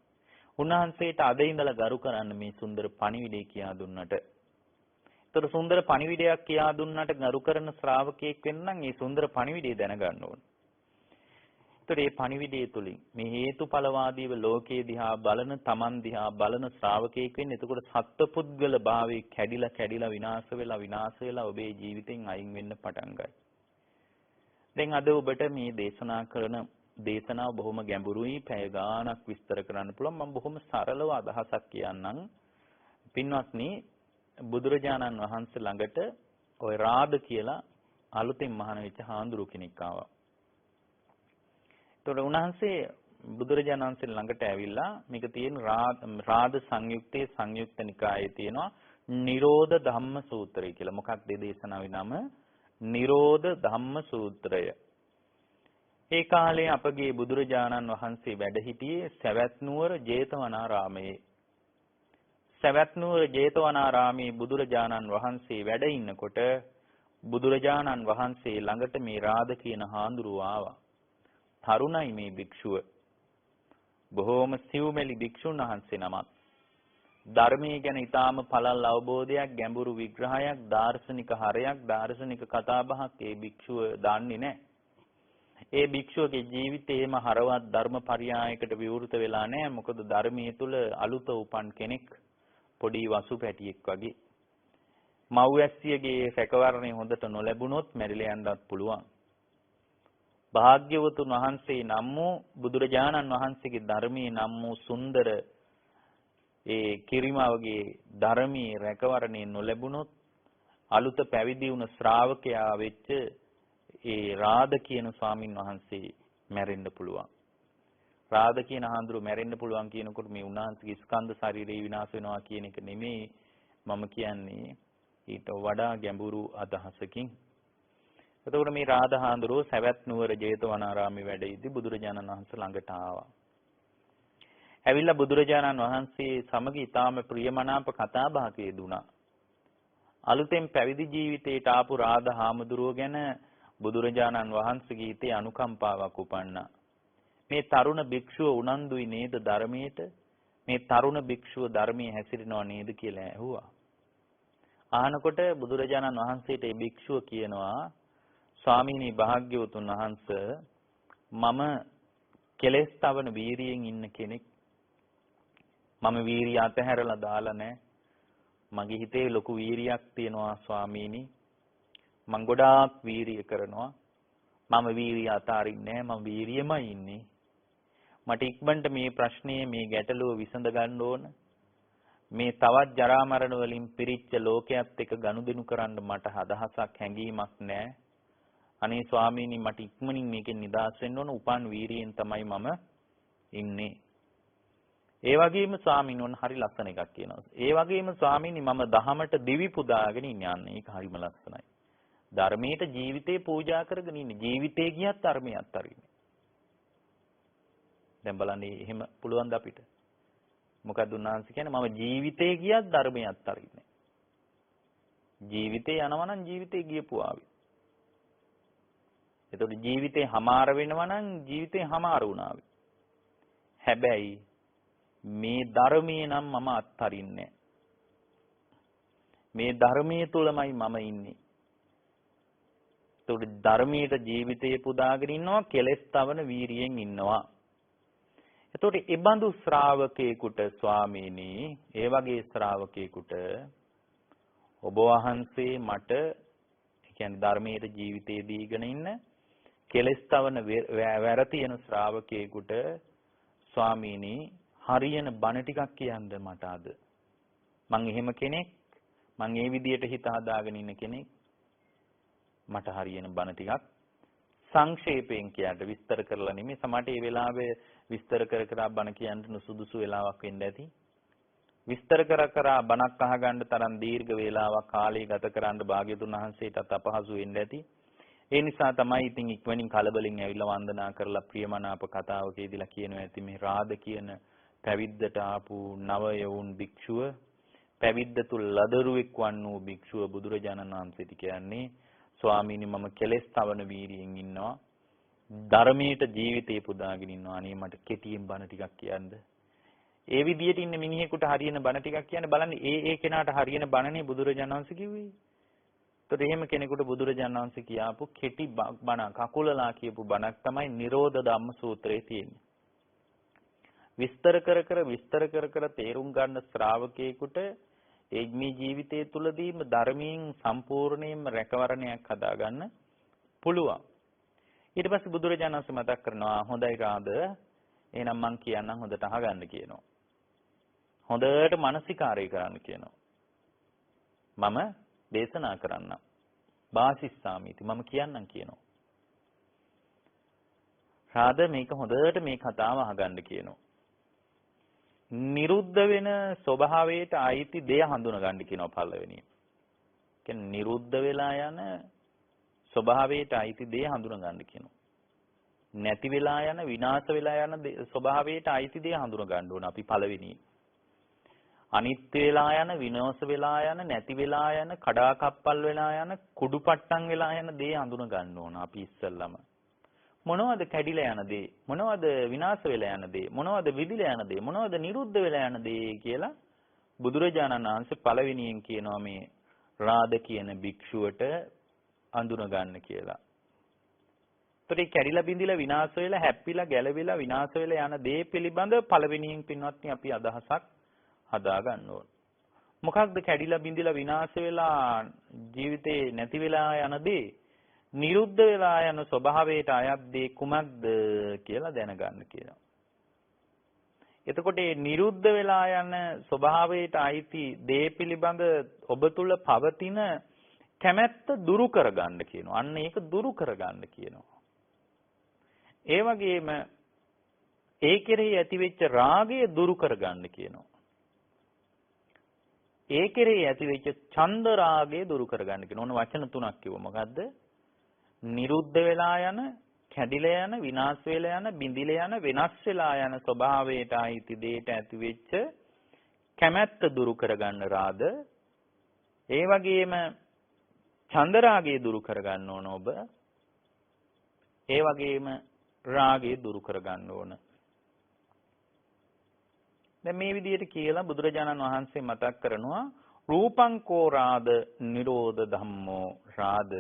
උන්වහන්සේට අද ඉඳලා ගරු කරන්න මේ සුන්දර පණිවිඩය කියා දුන්නට. ඒතර සුන්දර පණිවිඩයක් කියා දුන්නට ගරු කරන ශ්‍රාවකයෙක් වෙන්න නම් මේ සුන්දර පණිවිඩය දැනගන්න ඕන. ඒතර මේ පණිවිඩය තුලින් මේ හේතුඵලවාදීව ලෝකයේ දිහා බලන, Taman දිහා බලන ශ්‍රාවකයෙක් වෙන්න. එතකොට සත්පුද්ගල භාවයේ කැඩිලා විනාශ වෙලා ඔබේ ජීවිතෙන් අයින් වෙන්න පටන් ගන්නවා. දැන් අද ඔබට මේ දේශනා කරන දේශනාව බොහොම ගැඹුරුයි, පැය ගාණක් විස්තර කරන්න පුළුවන්. මම බොහොම සරලව අදහසක් කියන්නම්. පින්වත්නි, බුදුරජාණන් වහන්සේ ළඟට ওই රාද කියලා අලුතින් මහාන වෙච්ච හාමුදුරු කෙනෙක් ආවා. ඒතකොට උන්වහන්සේ බුදුරජාණන් වහන්සේ ළඟට ඇවිල්ලා මේක තියෙන රාද සංයුක්තයේ සංයුක්ත නිකායේ තියෙනවා නිරෝධ ධම්ම සූත්‍රය කියලා. මොකක්ද මේ දේශනාවේ නම? නිරෝධ ධම්ම සූත්‍රය. ඒ කාලේ අපගේ බුදුරජාණන් වහන්සේ වැඩ සිටියේ සවැත් නුවර ජේතවනාරාමයේ. සවැත් නුවර ජේතවනාරාමයේ බුදුරජාණන් වහන්සේ වැඩ ඉන්නකොට බුදුරජාණන් වහන්සේ ළඟට මේ රාද කියන හාමුදුරුවෝ ආවා. තරුණයි මේ භික්ෂුව. බොහෝම සිව්මෙලි භික්ෂුන් වහන්සේ නමක්. ධර්මයේ ගැන ඊටාම පළල් අවබෝධයක්, ගැඹුරු විග්‍රහයක්, දාර්ශනික හරයක්, දාර්ශනික කතාබහක් ඒ භික්ෂුව දන්නේ නැහැ. ඒ භික්ෂුවගේ ජීවිතේම හරවත් ධර්ම පරියායකට විවෘත වෙලා නැහැ. මොකද ධර්මයේ තුල අලුත උපන් කෙනෙක්, පොඩි වසු පැටියෙක් වගේ. මව්වැස්සියගේ රැකවරණය හොඳට නොලැබුණොත් මැරිලා යන්නත් පුළුවන්. භාග්‍යවතුන් වහන්සේ නම් වූ බුදුරජාණන් වහන්සේගේ ධර්මයේ නම් වූ සුන්දර ඒ කිරිමවගේ ධර්මයේ රැකවරණය නොලැබුණොත් අලුත පැවිදි වුණ ශ්‍රාවකයා වෙච්ච ඒ රාද කියන ස්වාමින් වහන්සේ මැරෙන්න පුළුවන්. රාද කියන හාමුදුරුව මැරෙන්න පුළුවන් කියනකොට මේ උන්වහන්සේගේ ස්කන්ධ ශරීරය විනාශ වෙනවා කියන එක නෙමෙයි මම කියන්නේ, ඊට වඩා ගැඹුරු අදහසකින්. එතකොට මේ රාද හාමුදුරුව සවැත් නුවර ජේතවනාරාමයේ වැඩ ඉදි බුදුරජාණන් වහන්සේ ළඟට ආවා. ඇවිල්ලා බුදුරජාණන් වහන්සේ සමග ඊටාම ප්‍රියමනාප කතා බහක යෙදුණා. අලුතෙන් පැවිදි ජීවිතයට ආපු රාද හාමුදුරුව ගැන බුදුරජාණන් වහන්සේගේ හිතේ අනුකම්පාවක් උපන්නා. මේ තරුණ භික්ෂුව උනන්දුයි නේද ධර්මයට? මේ තරුණ භික්ෂුව ධර්මයේ හැසිරෙනව නේද කියලා ඇහුවා. අහනකොට බුදුරජාණන් වහන්සේට මේ භික්ෂුව කියනවා, ස්වාමීනි භාග්‍යවතුන් වහන්සේ, මම කෙලෙස් තවන වීරියෙන් ඉන්න කෙනෙක්. මම වීරිය අතහැරලා දාලා නැහැ. මගේ හිතේ ලොකු වීරියක් තියෙනවා ස්වාමීනි. මම ගොඩාක් වීරිය කරනවා. මම වීරිය අතාරින්නේ නැහැ. මම වීරියමයි ඉන්නේ. මට ඉක්මනට මේ ප්‍රශ්නේ, මේ ගැටලුව විසඳ ගන්න ඕන. මේ තවත් ජරා මරණ වලින් පිරිච්ච ලෝකයක් එක්ක ගනුදෙනු කරන්න මට අදහසක්, හැඟීමක් නැහැ. අනේ ස්වාමීනි මට ඉක්මනින් මේකෙන් නිදහස් වෙන්න ඕන. උපන් වීරියෙන් තමයි මම ඉන්නේ. ඒ වගේම ස්වාමීන් වහන්සේ හරි ලස්සන එකක් කියනවා. ඒ වගේම ස්වාමීනි මම දහමට දිවි පුදාගෙන ඉන්නේ. ඒක හරිම ලස්සනයි. ධර්මයට ජීවිතේ පූජා කරගෙන ඉන්නේ. ජීවිතේ ගියත් ධර්මයේ අත්හරින්නේ. දැන් බලන්න එහෙම පුළුවන්ද අපිට? මොකද උන්වහන්සේ කියන්නේ මම ජීවිතේ ගියත් ධර්මයේ අත්හරින්නේ. ජීවිතේ යනවා නම් ජීවිතේ ගියපු ආවේ. එතකොට ජීවිතේ හමාර වෙනවා නම් ජීවිතේ හමාර වුණා. හැබැයි මේ ධර්මයේ නම් මම අත්හරින්නේ. මේ ධර්මයේ තුලමයි මම ඉන්නේ. එතකොට ධර්මයට ජීවිතේ පුදාගෙන ඉන්නවා, කෙලෙස් තවන වීරියෙන් ඉන්නවා. එතකොට ඒ බඳු ශ්‍රාවකේකට ස්වාමීනි, ඒ වගේ ශ්‍රාවකේකට ඔබ වහන්සේ මට, ඒ කියන්නේ ධර්මයේ ජීවිතේ දීගෙන ඉන්න කෙලෙස් තවන වැර තියෙන ශ්‍රාවකේකට ස්වාමීනි හරියන බණ ටිකක් කියන්න මට අද. මං එහෙම කෙනෙක්, මං ඒ විදියට හිත හදාගෙන ඉන්න කෙනෙක්. මට හරියන බණ ටිකක් සංක්ෂේපයෙන් කියන්න, විස්තර කරලා නෙමෙයි. සමහරට මේ වෙලාවේ විස්තර කර කර බණ කියන්න නුසුදුසු වෙලාවක් වෙන්න ඇති. විස්තර කර කර බණක් අහගන්න තරම් දීර්ඝ වේලාවක් කාලය ගත කරන්න භාග්‍යතුන් වහන්සේටත් අපහසු වෙන්න ඇති. ඒ නිසා තමයි ඉතින් ඉක්මනින් කලබලින් ඇවිල්ලා වන්දනා කරලා ප්‍රියමනාප කතාවකදීලා කියනවා ඇති මේ රාද කියන පැවිද්දට ආපු නව යවුන් භික්ෂුව, පැවිද්ද තුල ලදරුවෙක් වන් වූ භික්ෂුව බුදුරජාණන් වහන්සේට කියන්නේ, ස්වාමීනි මම කෙලෙස් තවන වීරියෙන් ඉන්නවා, ධර්මයට ජීවිතේ පුදාගෙන ඉන්නවා. අනේ මට කෙටියෙන් බණ ටිකක් කියන්න. ඒ විදියට ඉන්න මිනිහෙකුට හරියන බණ ටිකක් කියන්න බලන්න. ඒ කෙනාට හරියන බණනේ බුදුරජාණන් වහන්සේ කිව්වේ. ඒතර එහෙම කෙනෙකුට බුදුරජාණන් වහන්සේ කියාපු කෙටි බණක්, අකුලලා කියපු බණක් තමයි නිරෝධ ධම්ම සූත්‍රයේ තියෙන්නේ. විස්තර කර කර තේරුම් ගන්න ශ්‍රාවකයෙකුට මේ ජීවිතය තුළදීම ධර්මයෙන් සම්පූර්ණයෙන්ම රැකවරණයක් හදාගන්න පුළුවන්. ඊට පස්සේ බුදුරජාණන් වහන්සේ මතක් කරනවා, හොඳයි රාද, එහෙනම් මං කියන්නම් හොඳට අහගන්න කියනවා. හොඳට මානසිකාරය කරන්න කියනවා. මම දේශනා කරන්නම්. වාසිස්සාමිති මම කියන්නම් කියනවා. රාද මේක හොඳට මේ කතාව අහගන්න කියනවා. නිරුද්ධ වෙන ස්වභාවයට අයිති දේ හඳුනා ගන්න කියනවා පළවෙනි. කියන්නේ නිරුද්ධ වෙලා යන ස්වභාවයට අයිති දේ හඳුනා ගන්න කියනවා. නැති වෙලා යන විනාශ වෙලා යන ස්වභාවයට අයිති දේ හඳුනා ගන්න ඕන අපි පළවෙනි. අනිත්‍ය වෙලා යන විනාශ වෙලා යන නැති වෙලා යන කඩාකප්පල් වෙලා යන කුඩුපට්ටම් වෙලා යන දේ හඳුනා ගන්න ඕන අපි ඉස්සෙල්ලම. මොනවද කැඩිලා යන දේ මොනවද විනාශ වෙලා යන දේ මොනවද විදිලා යන දේ මොනවද නිරුද්ධ වෙලා යන දේ කියලා බුදුරජාණන් වහන්සේ පළවෙනියෙන් කියනවා මේ රාද කියන භික්ෂුවට අඳුන ගන්න කියලා. ඒතරේ කැඩිලා බිඳිලා විනාශ වෙලා හැප්පිලා ගැලවිලා විනාශ වෙලා යන දේ පිළිබඳ පළවෙනියෙන් පින්වත්නි අපි අදහසක් හදා ගන්න ඕන. මොකක්ද කැඩිලා බිඳිලා විනාශ වෙලා ජීවිතේ නැති වෙලා යන දේ නිරුද්ධ වෙලා යන ස්වභාවයට අයත් දේ කුමක්ද කියලා දැනගන්න කියලා. එතකොට මේ නිරුද්ධ වෙලා යන ස්වභාවයට අයිති දේ පිළිබඳ ඔබ තුල පවතින කැමැත්ත දුරු කරගන්න කියනවා. අන්න ඒක දුරු කරගන්න කියනවා. ඒ වගේම ඒ කෙරෙහි ඇතිවෙච්ච රාගය දුරු කරගන්න කියනවා. ඒ කෙරෙහි ඇතිවෙච්ච ඡන්ද රාගය දුරු කරගන්න කියනවා. ඔන්න වචන තුනක් කිව්වා. මොකද්ද? නිරුද්ධ වෙලා යන, කැඩිලා යන, විනාශ වෙලා යන, බිඳිලා යන, වෙනස් වෙලා යන ස්වභාවයට අයිති දෙයට ඇතිවෙච්ච කැමැත්ත දුරු කරගන්න රාද. ඒ වගේම ඡන්ද රාගය දුරු කරගන්න ඕන ඔබ. ඒ වගේම රාගය දුරු කරගන්න ඕන. දැන් මේ විදිහට කියලා බුදුරජාණන් වහන්සේ මතක් කරනවා රූපං කෝ රාද නිරෝධ ධම්මෝ රාද.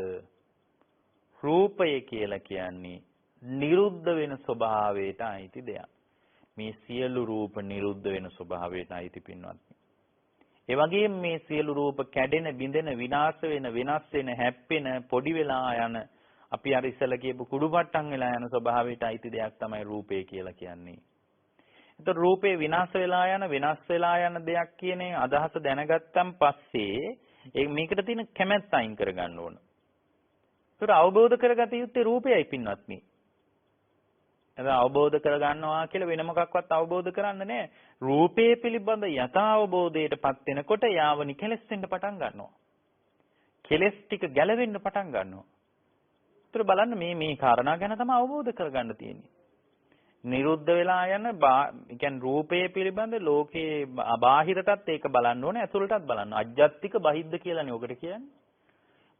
රූපය කියලා කියන්නේ නිරුද්ධ වෙන ස්වභාවයට අයිති දෙයක්. මේ සියලු රූප නිරුද්ධ වෙන ස්වභාවයට අයිති පින්වත්නි. ඒ වගේම මේ සියලු රූප කැඩෙන, බිඳෙන, විනාශ වෙන, වෙනස් වෙන, හැප්පෙන, පොඩි වෙලා යන අපි අර ඉස්සලා කියපු කුඩුපට්ටම් වෙලා යන ස්වභාවයට අයිති දෙයක් තමයි රූපය කියලා කියන්නේ. ඒතර රූපේ විනාශ වෙලා යන, වෙනස් වෙලා යන දෙයක් කියන අදහස දැනගත්තන් පස්සේ මේකට තියෙන කැමැත්ත අයින් කරගන්න ඕන. ඒතර අවබෝධ කරගත යුත්තේ රූපයයි පින්වත්නි. ඒක අවබෝධ කරගන්නවා කියලා වෙන මොකක්වත් අවබෝධ කරන්න නෑ. රූපේ පිළිබඳ යථා අවබෝධයටපත් වෙනකොට යාවනි කෙලස් වෙන්න පටන් ගන්නවා. කෙලස් ටික ගැලවෙන්න පටන් ගන්නවා. ඒතර බලන්න මේ කාරණා ගැන තමයි අවබෝධ කරගන්න තියෙන්නේ. නිරුද්ධ වෙලා යන කියන්නේ රූපයේ පිළිබඳ ලෝකේ බාහිරටත් ඒක බලන්න ඕනේ, ඇතුළටත් බලන්න. අජ්ජත්තික බහිද්ද කියලානේ ඔකට කියන්නේ.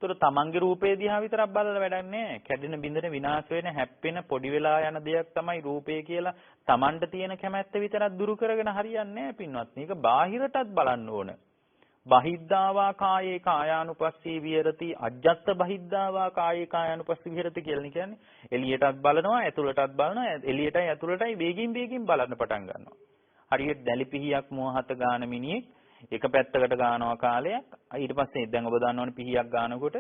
ඒතර තමන්ගේ රූපේ දිහා විතරක් බලලා වැඩක් නැහැ. කැඩෙන, බිඳෙන, විනාශ වෙන, හැප්පෙන, පොඩි වෙලා යන දෙයක් තමයි රූපය කියලා තමන්ට තියෙන කැමැත්ත විතරක් දුරු කරගෙන හරියන්නේ නැහැ පින්වත්නි. ඒක බාහිරටත් බලන්න ඕන. බහිද්ධාවා කායේ කායානුපස්සී විහෙරති අජ්ජත් බහිද්ධාවා කායේ කායානුපස්සී විහෙරති කියලා කියන්නේ. එළියටත් බලනවා, ඇතුළටත් බලනවා, එළියටයි ඇතුළටයි වේගින් බලන්න පටන් ගන්නවා. හරියට දැලි පිහියක් මොහත ගාන මිනිහෙක් එක පැත්තකට ගන්නවා කාලයක්. ඊට පස්සේ දැන් ඔබ දන්නවනේ පිහියක් ගන්නකොට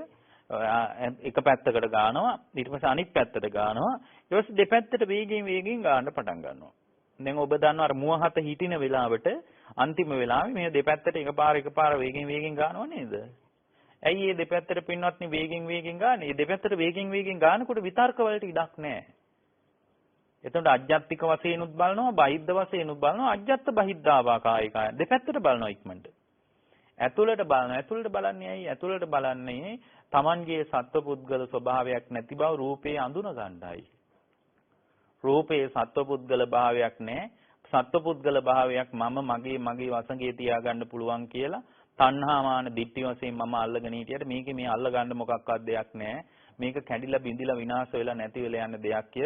එක පැත්තකට ගන්නවා, ඊට පස්සේ අනිත් පැත්තට ගන්නවා. ඊට පස්සේ දෙපැත්තට වේගින් ගන්න පටන් ගන්නවා. දැන් ඔබ දන්නවා අර මුවහත හිටින වෙලාවට අන්තිම වෙලාවේ මේ දෙපැත්තට එකපාර වේගෙන් ගන්නව නේද? ඇයි මේ දෙපැත්තට පින්වත්නි වේගෙන් ගන්න? මේ දෙපැත්තට වේගෙන් ගන්නකොට විතර්ක වලට ඉඩක් නැහැ. එතකොට අජ්ජත්තික වශයෙන් උත් බලනවා, බහිද්ධ වශයෙන් උත් බලනවා, අජ්ජත් බහිද්ධාවා කායිකය. දෙපැත්තට බලනවා ඉක්මනට. ඇතුළට බලන්නේ ඇයි? ඇතුළට බලන්නේ Tamanගේ සත්වපුද්ගල ස්වභාවයක් නැති බව රූපේ අඳුන ගන්නයි. රූපේ සත්වපුද්ගල භාවයක් නැහැ. සත්වපුද්ගල භාවයක් මගේ වසඟේ තියාගන්න පුළුවන් කියලා තණ්හා මාන දිට්ඨි වශයෙන් මම අල්ලගෙන හිටියට මේකේ මේ අල්ල ගන්න මොකක්වත් දෙයක් නැහැ. මේක කැඩිලා බිඳිලා විනාශ වෙලා නැති වෙලා යන දෙයක්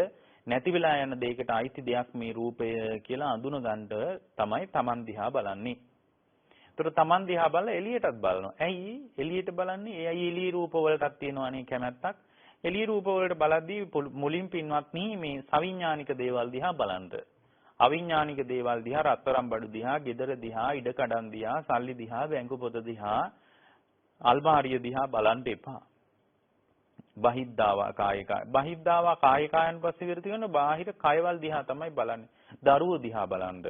නැති වෙලා යන දෙයකට අයිති දෙයක් මේ රූපය කියලා අඳුන ගන්නට තමයි Taman දිහා බලන්නේ. ඒතර Taman දිහා බලලා එළියටත් බලනවා. ඇයි එළියට බලන්නේ? ඇයි එළිය රූප වලටත් තියෙනවනේ කැමැත්තක්. එළිය රූප වලට බලද්දී මුලින් පින්වත්නි මේ සවිඥානික දේවල් දිහා බලන්න. අවිඥානික දේවල් දිහා, රත්තරන් බඩු දිහා, ගෙදර දිහා, ඉඩකඩම් දිහා, සල්ලි දිහා, බැංකු පොත දිහා, අල්මාරිය දිහා බලන්න එපා. බහිද්ධාවා කායිකය. බහිද්ධාවා කායිකයන් පස්සේ විරති වෙන බාහිර කයවල් දිහා තමයි බලන්නේ. දරුවෝ දිහා බලන්න,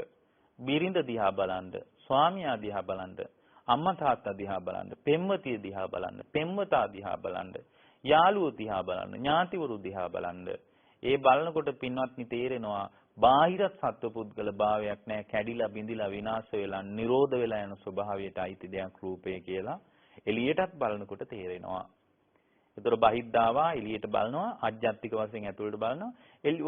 බිරිඳ දිහා බලන්න, ස්වාමියා දිහා බලන්න, අම්මා තාත්තා දිහා බලන්න, පෙම්වතිය දිහා බලන්න, පෙම්වතා දිහා බලන්න, යාළුවෝ දිහා බලන්න, ඥාතිවරු දිහා බලන්න. ඒ බලනකොට පින්වත්නි තේරෙනවා බාහිර සත්වපුද්ගල භාවයක් නැහැ, කැඩිලා බිඳිලා විනාශ වෙලා නිරෝධ වෙලා යන ස්වභාවයට අයිති දෙයක් රූපය කියලා එළියටත් බලනකොට තේරෙනවා. ඒතර බහිද්දාවා එළියට බලනවා, අජ්ජත්තික වශයෙන් ඇතුළට බලනවා,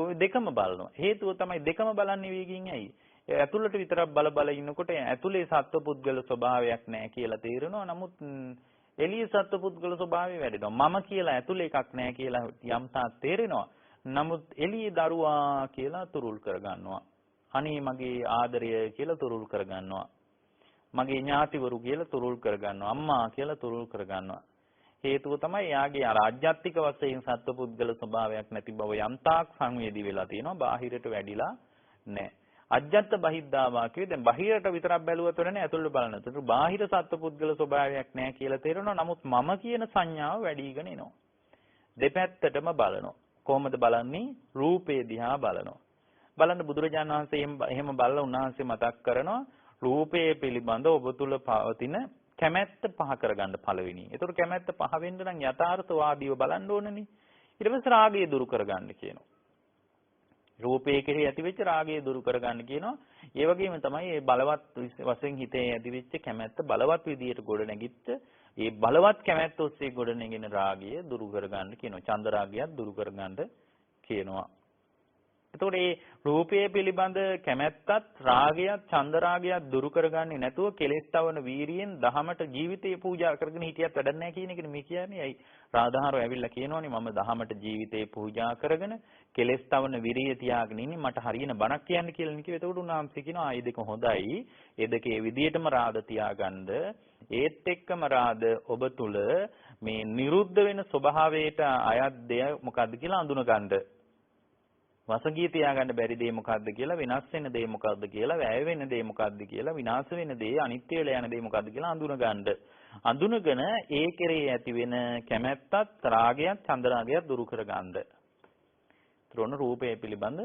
ඔය දෙකම බලනවා. හේතුව තමයි දෙකම බලන්නේ වේගින් ඇයි? ඇතුළට විතරක් බල ඉන්නකොට ඇතුලේ සත්වපුද්ගල ස්වභාවයක් නැහැ කියලා තේරෙනවා. නමුත් එළියේ සත්වපුද්ගල ස්වභාවය වැඩෙනවා. මම කියලා ඇතුලේ එකක් නැහැ කියලා යම් තාක් තේරෙනවා. නමුත් එළියේ දරුවා කියලා තුරුල් කරගන්නවා. අනේ මගේ ආදරය කියලා තුරුල් කරගන්නවා. මගේ ඥාතිවරු කියලා තුරුල් කරගන්නවා. අම්මා කියලා තුරුල් කරගන්නවා. හේතුව තමයි යාගේ අර ආධ්‍යාත්මික වශයෙන් සත්වපුද්ගල ස්වභාවයක් නැති බව යම්තාක් සංවේදී වෙලා තියෙනවා. බාහිරට වැඩිලා නැහැ. අජ්ජත් බහිද්දාවා කියේ දැන් බාහිරට විතරක් බැලුවොත් වෙන්නේ ඇතුළට බලන. ඒතර බාහිර සත්වපුද්ගල ස්වභාවයක් නැහැ කියලා තේරෙනවා. නමුත් මම කියන සංඥාව වැඩිගෙන එනවා. දෙපැත්තටම බලනවා. කොහොමද බලන්නේ? රූපේ දිහා බලනවා. බලන්න බුදුරජාණන් වහන්සේ එහෙම බලලා උන්වහන්සේ මතක් කරනවා රූපයේ පිළිබඳ ඔබ තුල පවතින කැමැත්ත පහ කරගන්න පළවෙනි. ඒතකොට කැමැත්ත පහ වෙන්න නම් යථාර්ථවාදීව බලන්න ඕනනේ. ඊට පස්සේ රාගය දුරු කරගන්න කියනවා. රූපයේ කෙරෙහි ඇතිවෙච්ච රාගය දුරු කරගන්න කියනවා. ඒ වගේම තමයි මේ බලවත් වශයෙන් හිතේ ඇතිවෙච්ච කැමැත්ත බලවත් විදියට ගොඩ නැගිට ඒ බලවත් කැමැත්ත ඔස්සේ ගොඩ නැගෙන රාගය දුරු කරගන්න කියනවා. චන්ද රාගයත් දුරු කරගන්න කියනවා. එතකොට මේ රූපයේ පිළිබඳ කැමැත්තත් රාගයත් චන්ද රාගයත් දුරු කරගන්නේ නැතුව කෙලෙස් තවන වීරියෙන් දහමට ජීවිතේ පූජා කරගෙන හිටියත් වැඩක් නැහැ කියන එකනේ මේ කියන්නේ. අයි රාධාරෝ ඇවිල්ලා කියනවනේ මම දහමට ජීවිතේ පූජා කරගෙන කෙලෙස් තවන විරිය තියාගෙන ඉන්නේ මට හරියන බණක් කියන්න කියලා නේ කිව්වේ. එතකොට උන්වහන්සේ කියනවා ආ මේ දෙක හොඳයි. ඒ දෙකේ විදියටම රාද තියාගන්න. ඒත් එක්කම රාද ඔබ තුල මේ නිරුද්ධ වෙන ස්වභාවයට අයත් දෙය මොකද්ද කියලා අඳුන ගන්න. වසඟිය තියාගන්න බැරි දේ මොකද්ද කියලා, වෙනස් වෙන දේ මොකද්ද කියලා, වැය වෙන දේ මොකද්ද කියලා, විනාශ වෙන දේ, අනිත්‍ය වෙලා යන දේ මොකද්ද කියලා අඳුන ගන්න. අඳුනගෙන ඒ කෙරේ ඇති වෙන කැමැත්තත්, රාගයත්, චන්ද රාගයත් දුරු කර ගන්න. ත්‍රොණ රූපය පිළිබඳ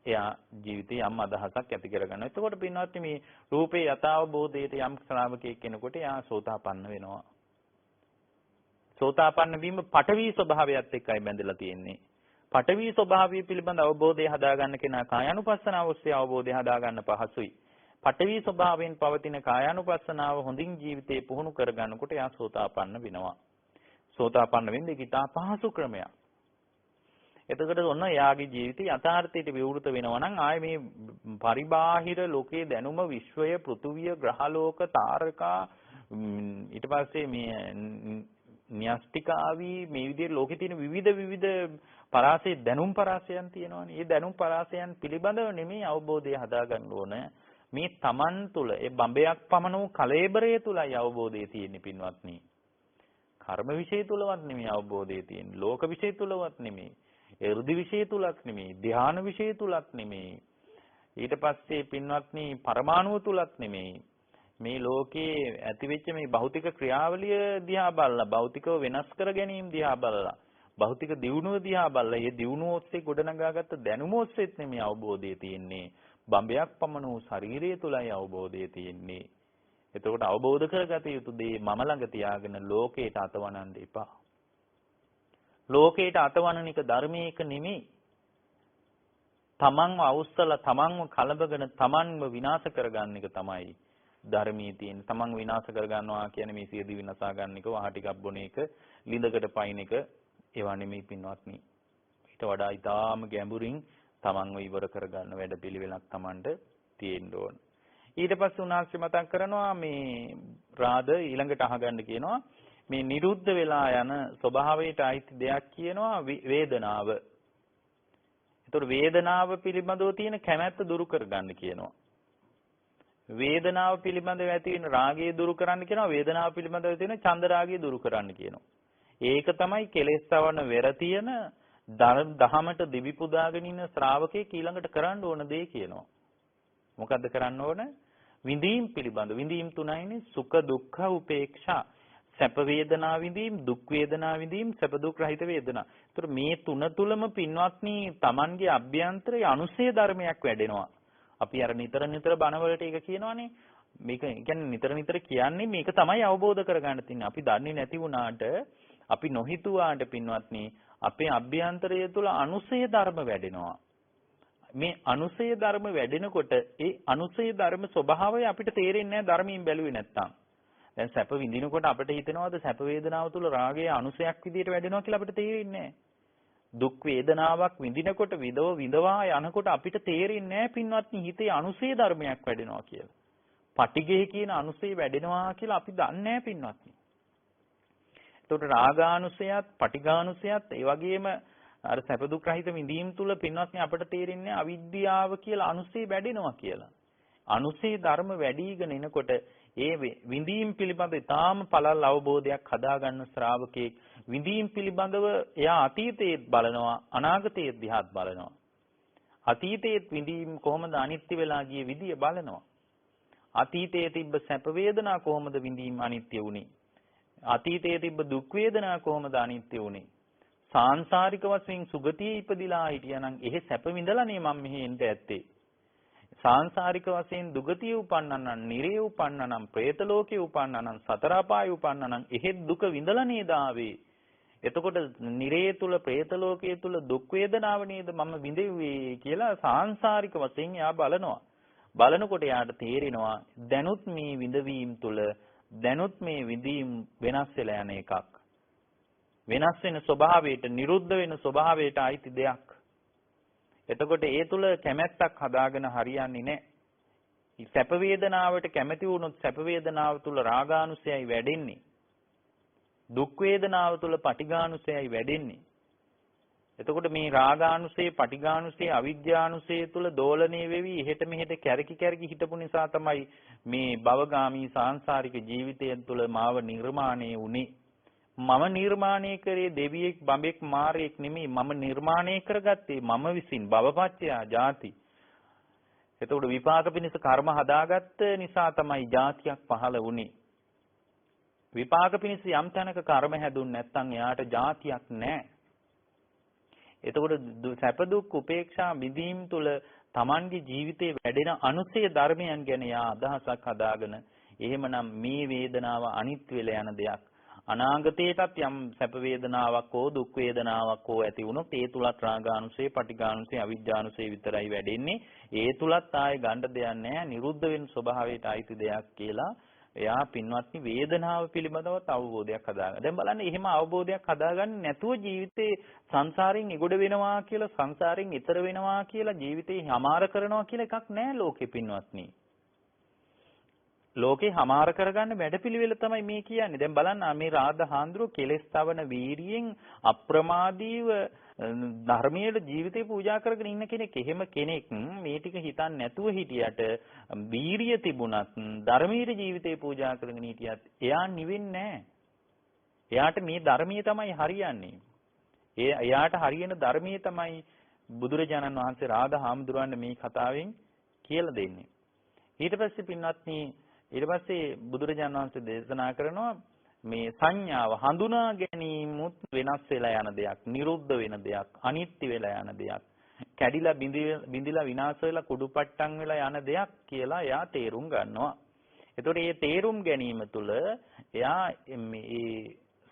එයා ජීවිතේ යම් අදහසක් ඇති කරගන්නවා. එතකොට පින්වත්නි මේ රූපේ යථාබෝධයට යම් ශ්‍රාවකයෙක් කෙනෙකුට එයා සෝතාපන්න වෙනවා. සෝතාපන්න වීම පඨවි ස්වභාවයත් එක්කයි බැඳලා තියෙන්නේ. පඨවි ස්වභාවය පිළිබඳ අවබෝධය හදාගන්න කෙනා කායानुපස්සනාව ඔස්සේ අවබෝධය හදාගන්න පහසුයි. පඨවි ස්වභාවයෙන් පවතින කායानुපස්සනාව හොඳින් ජීවිතේ පුහුණු කරගන්නකොට එයා සෝතාපන්න වෙනවා. සෝතාපන්න වෙන්නේ ඊට පහසු ක්‍රමයක්. එතකොට ඔන්න එයාගේ ජීවිතය යථාර්ථයට විවෘත වෙනවා නම් ආයේ මේ පරිබාහිර ලෝකයේ දැනුම විශ්වය පෘථුවිය ග්‍රහලෝක තාරකා ඊට පස්සේ මේ න්‍යෂ්ටිකාවී මේ විදිහට ලෝකේ තියෙන විවිධ පරාසය දැනුම් පරාසයන් තියෙනවානේ. මේ දැනුම් පරාසයන් පිළිබඳව නෙමෙයි අවබෝධය හදාගන්න ඕන. මේ Taman තුල ඒ බඹයක් පමණ වූ කලෙබරය තුලයි අවබෝධය තියෙන්නේ පින්වත්නි. කර්ම විශේෂ තුලවත් නෙමෙයි අවබෝධය තියෙන්නේ. ලෝක විශේෂ තුලවත් නෙමෙයි. එර්ධි විශේෂ තුලක් නෙමෙයි. ධ්‍යාන විශේෂ තුලක් නෙමෙයි. ඊට පස්සේ පින්වත්නි පරමාණු තුලක් නෙමෙයි. මේ ලෝකයේ ඇතිවෙච්ච මේ භෞතික ක්‍රියාවලිය දිහා බලලා භෞතිකව වෙනස් කර ගැනීම දිහා බලලා භෞතික දියුණුව දිහා බලලා මේ දියුණුව ඔස්සේ ගොඩනගාගත්ත දැනුම ඔස්සේත් නෙමෙයි අවබෝධය තියෙන්නේ. බඹයක් පමණ වූ ශරීරය තුලයි අවබෝධය තියෙන්නේ. එතකොට අවබෝධ කරගත යුතු දේ මම ළඟ තියාගෙන ලෝකයට අතවනන්න එපා. ලෝකයට අතවනන එක ධර්මයක නෙමෙයි. තමන්ව අවුස්සලා තමන්ව කලබගෙන තමන්ව විනාශ කරගන්න එක තමයි ධර්මයේ තියෙන. තමන් විනාශ කරගන්නවා කියන්නේ මේ සියදි විනාශා ගන්න එක, වහ ටිකක් බොන එක, ලිඳකට පයින් එක ඒවා නෙමෙයි පින්වත්නි. ඊට වඩා ඊටාම ගැඹුරින් තමන්ව ඉවර කරගන්න වැඩපිළිවෙලක් තමන්ට තියෙන්න ඕන. ඊට පස්සේ උන්වහන්සේ මතක් කරනවා මේ රාද ඊළඟට අහගන්න කියනවා මේ නිරුද්ධ වෙලා යන ස්වභාවයට අයිති දෙයක් කියනවා වේදනාව. ඒතකොට වේදනාව පිළිබඳව තියෙන කැමැත්ත දුරු කරගන්න කියනවා. වේදනාව පිළිබඳව ඇති වෙන රාගය දුරු කරන්න කියනවා. වේදනාව පිළිබඳව තියෙන චන්ද රාගය දුරු කරන්න කියනවා. ඒක තමයි කෙලෙස් තවන වෙර තියෙන දහමට දිවි පුදාගෙන ඉන්න ශ්‍රාවකයෙක් ඊළඟට කරන්න ඕන දේ කියනවා. මොකද්ද කරන්න ඕන? විඳීම් පිළිබඳ විඳීම් තුනයිනේ සුඛ දුක්ඛ උපේක්ෂා. සැප වේදනා විඳීම්, දුක් වේදනා විඳීම්, සැප දුක් රහිත වේදනා. ඒතර මේ තුන තුලම පින්වත්නි Tamanගේ අභ්‍යන්තරයේ අනුසය ධර්මයක් වැඩෙනවා. අපි අර නිතර බණවලට ඒක කියනවානේ මේක කියන්නේ නිතර නිතර කියන්නේ මේක තමයි අවබෝධ කරගන්න තියෙන්නේ. අපි දන්නේ නැති වුණාට අපි නොහිතුවාට පින්වත්නි අපේ අභ්‍යන්තරය තුළ අනුසය ධර්ම වැඩෙනවා. මේ අනුසය ධර්ම වැඩෙනකොට ඒ අනුසය ධර්ම ස්වභාවය අපිට තේරෙන්නේ නැහැ ධර්මයෙන් බැලුවේ නැත්තම්. දැන් සැප විඳිනකොට අපිට හිතෙනවද සැප වේදනාව තුළ රාගය අනුසයක් විදියට වැඩෙනවා කියලා අපිට තේරෙන්නේ නැහැ. දුක් වේදනාවක් විඳිනකොට විඳවා යනකොට අපිට තේරෙන්නේ නැහැ පින්වත්නි හිතේ අනුසය ධර්මයක් වැඩෙනවා කියලා. පටිඝය කියන අනුසය වැඩෙනවා කියලා අපි දන්නේ නැහැ පින්වත්නි. එතකොට රාගානුසයත් පටිඝානුසයත් ඒ වගේම අර සැප දුක් රහිත විඳීම් තුල පින්වත්නි අපිට තේරෙන්නේ අවිද්‍යාව කියලා අනුසය වැඩෙනවා කියලා. අනුසය ධර්ම වැඩිගෙන එනකොට ඒ විඳීම් පිළිබඳ ඊටාම පළල් අවබෝධයක් හදාගන්න ශ්‍රාවකෙක් විඳීම් පිළිබඳව එයා අතීතයේත් බලනවා අනාගතයේත් දිහාත් බලනවා. අතීතයේත් විඳීම් කොහොමද අනිත්‍ය වෙලා ගිය විදිය බලනවා. අතීතයේ තිබ්බ සැප වේදනා කොහොමද විඳීම් අනිත්‍ය වුනේ? අතීතයේ තිබ්බ දුක් වේදනා කොහොමද අනිත්‍ය වුනේ? සාංශාරික වශයෙන් සුගතියේ ඉපදිලා හිටියානම් එහෙ සැප විඳලානේ මම මෙහෙ එන්න ඇත්තේ. සාංශාරික වශයෙන් දුගතිය උපන්නනම්, නිරේ උපන්නනම්, പ്രേත ලෝකේ උපන්නනම්, සතර අපායේ උපන්නනම් එහෙත් දුක විඳලා නේද ආවේ. එතකොට නිරේ තුල, പ്രേත ලෝකයේ තුල දුක් වේදනාව නේද මම විඳෙන්නේ කියලා සාංශාරික වශයෙන් එයා බලනවා. බලනකොට එයාට තේරෙනවා දැනුත් මේ විඳවීම තුල දැනුත් මේ විඳීම් වෙනස් වෙලා යන එකක්. වෙනස් වෙන ස්වභාවයට, නිරුද්ධ වෙන ස්වභාවයට අයිති දෙයක්. එතකොට ඒ තුල කැමැත්තක් හදාගෙන හරියන්නේ නැහැ. සැප වේදනාවට කැමැති වුණොත් සැප වේදනාව තුල රාගානුසයයි වැඩෙන්නේ. දුක් වේදනාව තුල පටිඝානුසයයි වැඩෙන්නේ. එතකොට මේ රාගානුසය, පටිඝානුසය, අවිද්‍යානුසය තුල දෝලණය වෙවි එහෙට මෙහෙට කැරකි කැරකි හිටපු නිසා තමයි මේ භවගාමී සාංශාරික ජීවිතය තුළ මාව නිර්මාණය වුනේ. මම නිර්මාණය කරේ දෙවියෙක්, බඹෙක්, මාරයෙක් නෙමෙයි. මම නිර්මාණය කරගත්තේ මම විසින් භවපත්‍ය ජාති. එතකොට විපාක පිණිස කර්ම හදාගත්ත නිසා තමයි ජාතියක් පහළ වුනේ. විපාක පිණිස යම් තැනක කර්ම හැදුන්නේ නැත්නම් එයාට ජාතියක් නැහැ. එතකොට සැප දුක් උපේක්ෂා විඳීම් තුළ Tamanගේ ජීවිතේ වැඩෙන අනුසය ධර්මයන් ගැන යා අදහසක් හදාගෙන එහෙමනම් මේ වේදනාව අනිත් වෙලා යන දෙයක්. අනාගතයටත් යම් සැප වේදනාවක් හෝ දුක් වේදනාවක් හෝ ඇති වුණොත් ඒ තුලත් රාගානුසය, පටිඝානුසය, අවිජ්ජානුසය විතරයි වැඩෙන්නේ. ඒ තුලත් ආයේ ගන්න දෙයක් නැහැ. නිරුද්ධ වෙන ස්වභාවයට අයිති දෙයක් කියලා එයා පින්වත්නි වේදනාව පිළිබඳවත් අවබෝධයක් හදාගන්න. දැන් බලන්න එහෙම අවබෝධයක් හදාගන්න නැතුව ජීවිතේ සංසාරයෙන් ඉගොඩ වෙනවා කියලා, සංසාරයෙන් ඈතර වෙනවා කියලා, ජීවිතේ හමාර කරනවා කියලා එකක් නැහැ ලෝකේ පින්වත්නි. ලෝකේ හමාර කරගන්න වැඩපිළිවෙල තමයි මේ කියන්නේ. දැන් බලන්න මේ රාධ හාමුදුරුවෝ කෙලෙස් තවන වීරියෙන් අප්‍රමාදීව ධර්මයේ ජීවිතේ පූජා කරගෙන ඉන්න කෙනෙක්. එහෙම කෙනෙක් මේ ටික හිතන්නේ නැතුව හිටියට වීරිය තිබුණත් ධර්මයේ ජීවිතේ පූජා කරගෙන හිටියත් එයා නිවෙන්නේ නැහැ. එයාට මේ ධර්මයේ තමයි හරියන්නේ. එයාට හරියන ධර්මයේ තමයි බුදුරජාණන් වහන්සේ රාධ හාමුදුරුවන්ට මේ කතාවෙන් කියලා දෙන්නේ. ඊට පස්සේ පින්වත්නි ඊට පස්සේ බුදුරජාණන් වහන්සේ දේශනා කරනවා මේ සංඥාව හඳුනා ගැනීමත් වෙනස් වෙලා යන දෙයක්, නිරුද්ධ වෙන දෙයක්, අනිත්‍ය වෙලා යන දෙයක්, කැඩිලා බිඳිලා විනාශ වෙලා කුඩුපට්ටම් වෙලා යන දෙයක් කියලා එයා තේරුම් ගන්නවා. එතකොට මේ තේරුම් ගැනීම තුළ එයා මේ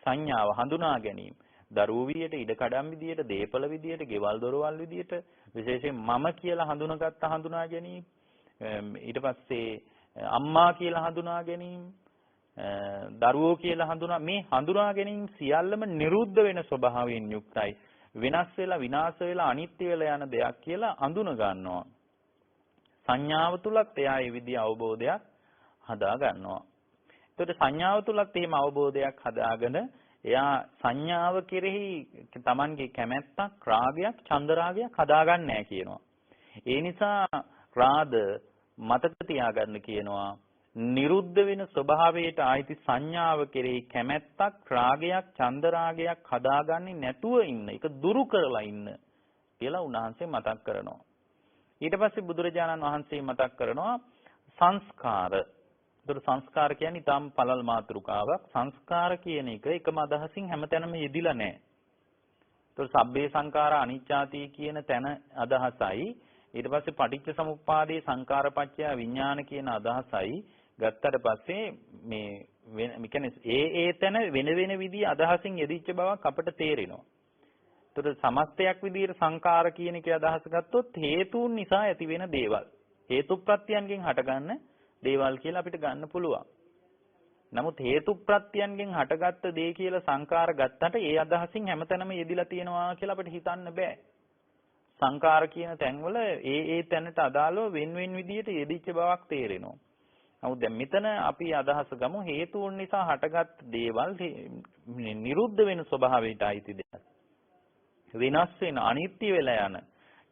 සංඥාව හඳුනා ගැනීම දරුවෝ විදියට, ඉඩකඩම් විදියට, දීපල විදියට, ගෙවල් දොරවල් විදියට විශේෂයෙන් මම කියලා හඳුනාගත්ත හඳුනා ගැනීම, ඊට පස්සේ අම්මා කියලා හඳුනා ගැනීම, දරුවෝ කියලා මේ හඳුනා ගැනීම සියල්ලම නිරුද්ධ වෙන ස්වභාවයෙන් යුක්තයි. වෙනස් වෙලා විනාශ වෙලා අනිත්‍ය වෙලා යන දෙයක් කියලා අඳුන ගන්නවා. සංඥාව තුලත් එයා මේ විදිහ අවබෝධයක් හදා ගන්නවා. එතකොට සංඥාව තුලත් එහෙම අවබෝධයක් හදාගෙන එයා සංඥාව කෙරෙහි Tamanගේ කැමැත්තක්, රාගයක්, චන්දරාගයක් හදාගන්නේ නැහැ කියනවා. ඒ නිසා රාද මතක තියාගන්න කියනවා නිරුද්ධ වෙන ස්වභාවයට ආйти සංඥාව කෙරෙහි කැමැත්තක්, රාගයක්, චන්දරාගයක් හදාගන්නේ නැතුව ඉන්න, ඒක දුරු කරලා ඉන්න කියලා උන්වහන්සේ මතක් කරනවා. ඊට පස්සේ බුදුරජාණන් වහන්සේ මතක් කරනවා සංස්කාර. ඒතර සංස්කාර කියන්නේ ඊටම පළල් මාතෘකාවක්. සංස්කාර කියන එක එකම අදහසින් හැමතැනම යෙදිලා නැහැ. ඒතර සබ්බේ සංඛාරා අනිච්චාති කියන තැන අදහසයි. ඊට පස්සේ පටිච්ච සමුප්පාදේ සංඛාරපච්චය විඥාන කියන අදහසයි ගත්තට පස්සේ මේ කියන්නේ ඒ තැන වෙන වෙන විදිහේ අදහසින් යෙදිච්ච බවක් අපට තේරෙනවා. ඒතර සමස්තයක් විදිහට සංකාර කියන එකේ අදහස ගත්තොත් හේතුන් නිසා ඇති වෙන දේවල්. හේතු ප්‍රත්‍යයන්ගෙන් හටගන්න දේවල් කියලා අපිට ගන්න පුළුවන්. නමුත් හේතු ප්‍රත්‍යයන්ගෙන් හටගත්ත දේ කියලා සංකාර ගත්තට ඒ අදහසින් හැමතැනම යෙදිලා තියෙනවා කියලා අපිට හිතන්න බෑ. සංකාර කියන තැන්වල ඒ තැනට අදාළව වෙන වෙන විදිහට යෙදිච්ච බවක් තේරෙනවා. නමුත් දැන් මෙතන අපි අදහස ගමු හේතුන් නිසා හටගත් දේවල් නිරුද්ධ වෙන ස්වභාවයට අයිති දෙයක්. විනාශ වෙන අනිත්‍ය වෙලා යන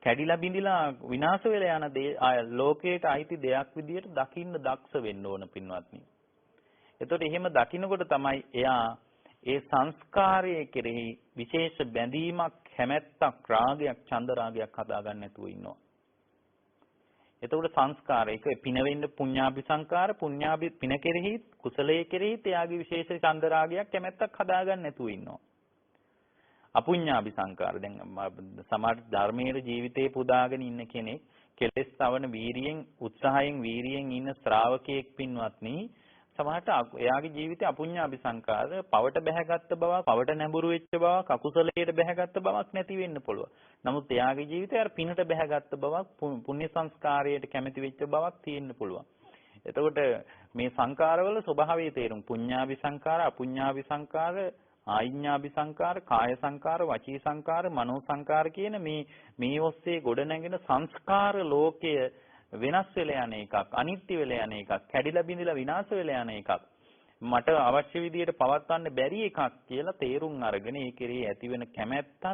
කැඩිලා බිඳිලා විනාශ වෙලා යන දේ ලෝකයට අයිති දෙයක් විදිහට දකින්න දක්ෂ වෙන්න ඕන පින්වත්නි. එතකොට එහෙම දකින්නකොට තමයි එයා ඒ සංස්කාරයේ කෙරෙහි විශේෂ බැඳීමක් කැමැත්තක් රාගයක් ඡන්ද රාගයක් හදාගන්න නැතුව ඉන්නවා. එතකොට සංස්කාරයක පින වෙන්න පුඤ්ඤාභි සංකාර පුඤ්ඤාභි පින කෙරෙහි කුසලයේ කෙරෙහි එයාගේ විශේෂ ඡන්ද රාගයක් කැමැත්තක් හදාගන්න නැතුව ඉන්නවා. අපුඤ්ඤාභි සංකාර දැන් සමහර ධර්මයේ ජීවිතේ පුදාගෙන ඉන්න කෙනෙක් කෙලෙස් තවන වීරියෙන් උත්සාහයෙන් වීරියෙන් ඉන්න ශ්‍රාවකයෙක් පින්වත්නි සමහරට එයාගේ ජීවිතේ අපුඤ්ඤාභි සංකාර පවට බැහැගත්ත බවක් පවට නැඹුරු වෙච්ච බවක් අකුසලයට බැහැගත්ත බවක් නැති වෙන්න පුළුවන්. නමුත් එයාගේ ජීවිතේ අර පිනට බැහැගත්ත බවක් පුණ්‍ය සංස්කාරයට කැමති වෙච්ච බවක් තියෙන්න පුළුවන්. එතකොට මේ සංකාරවල ස්වභාවය තේරුම් පුඤ්ඤාභි සංකාර අපුඤ්ඤාභි සංකාර ආයිඤ්ඤාභි සංකාර, කාය සංකාර, වචී සංකාර, මනෝ සංකාර කියන මේ ඔස්සේ ගොඩනැගෙන සංස්කාර ලෝකය වෙනස් වෙලා යන එකක්, අනිත්‍ය වෙලා යන එකක්, කැඩිලා බිඳිලා විනාශ වෙලා යන එකක්, මට අවශ්‍ය විදියට පවත්වන්න බැරි එකක් කියලා තේරුම් අරගෙන ඒ කෙරෙහි ඇතිවෙන කැමැත්තත්,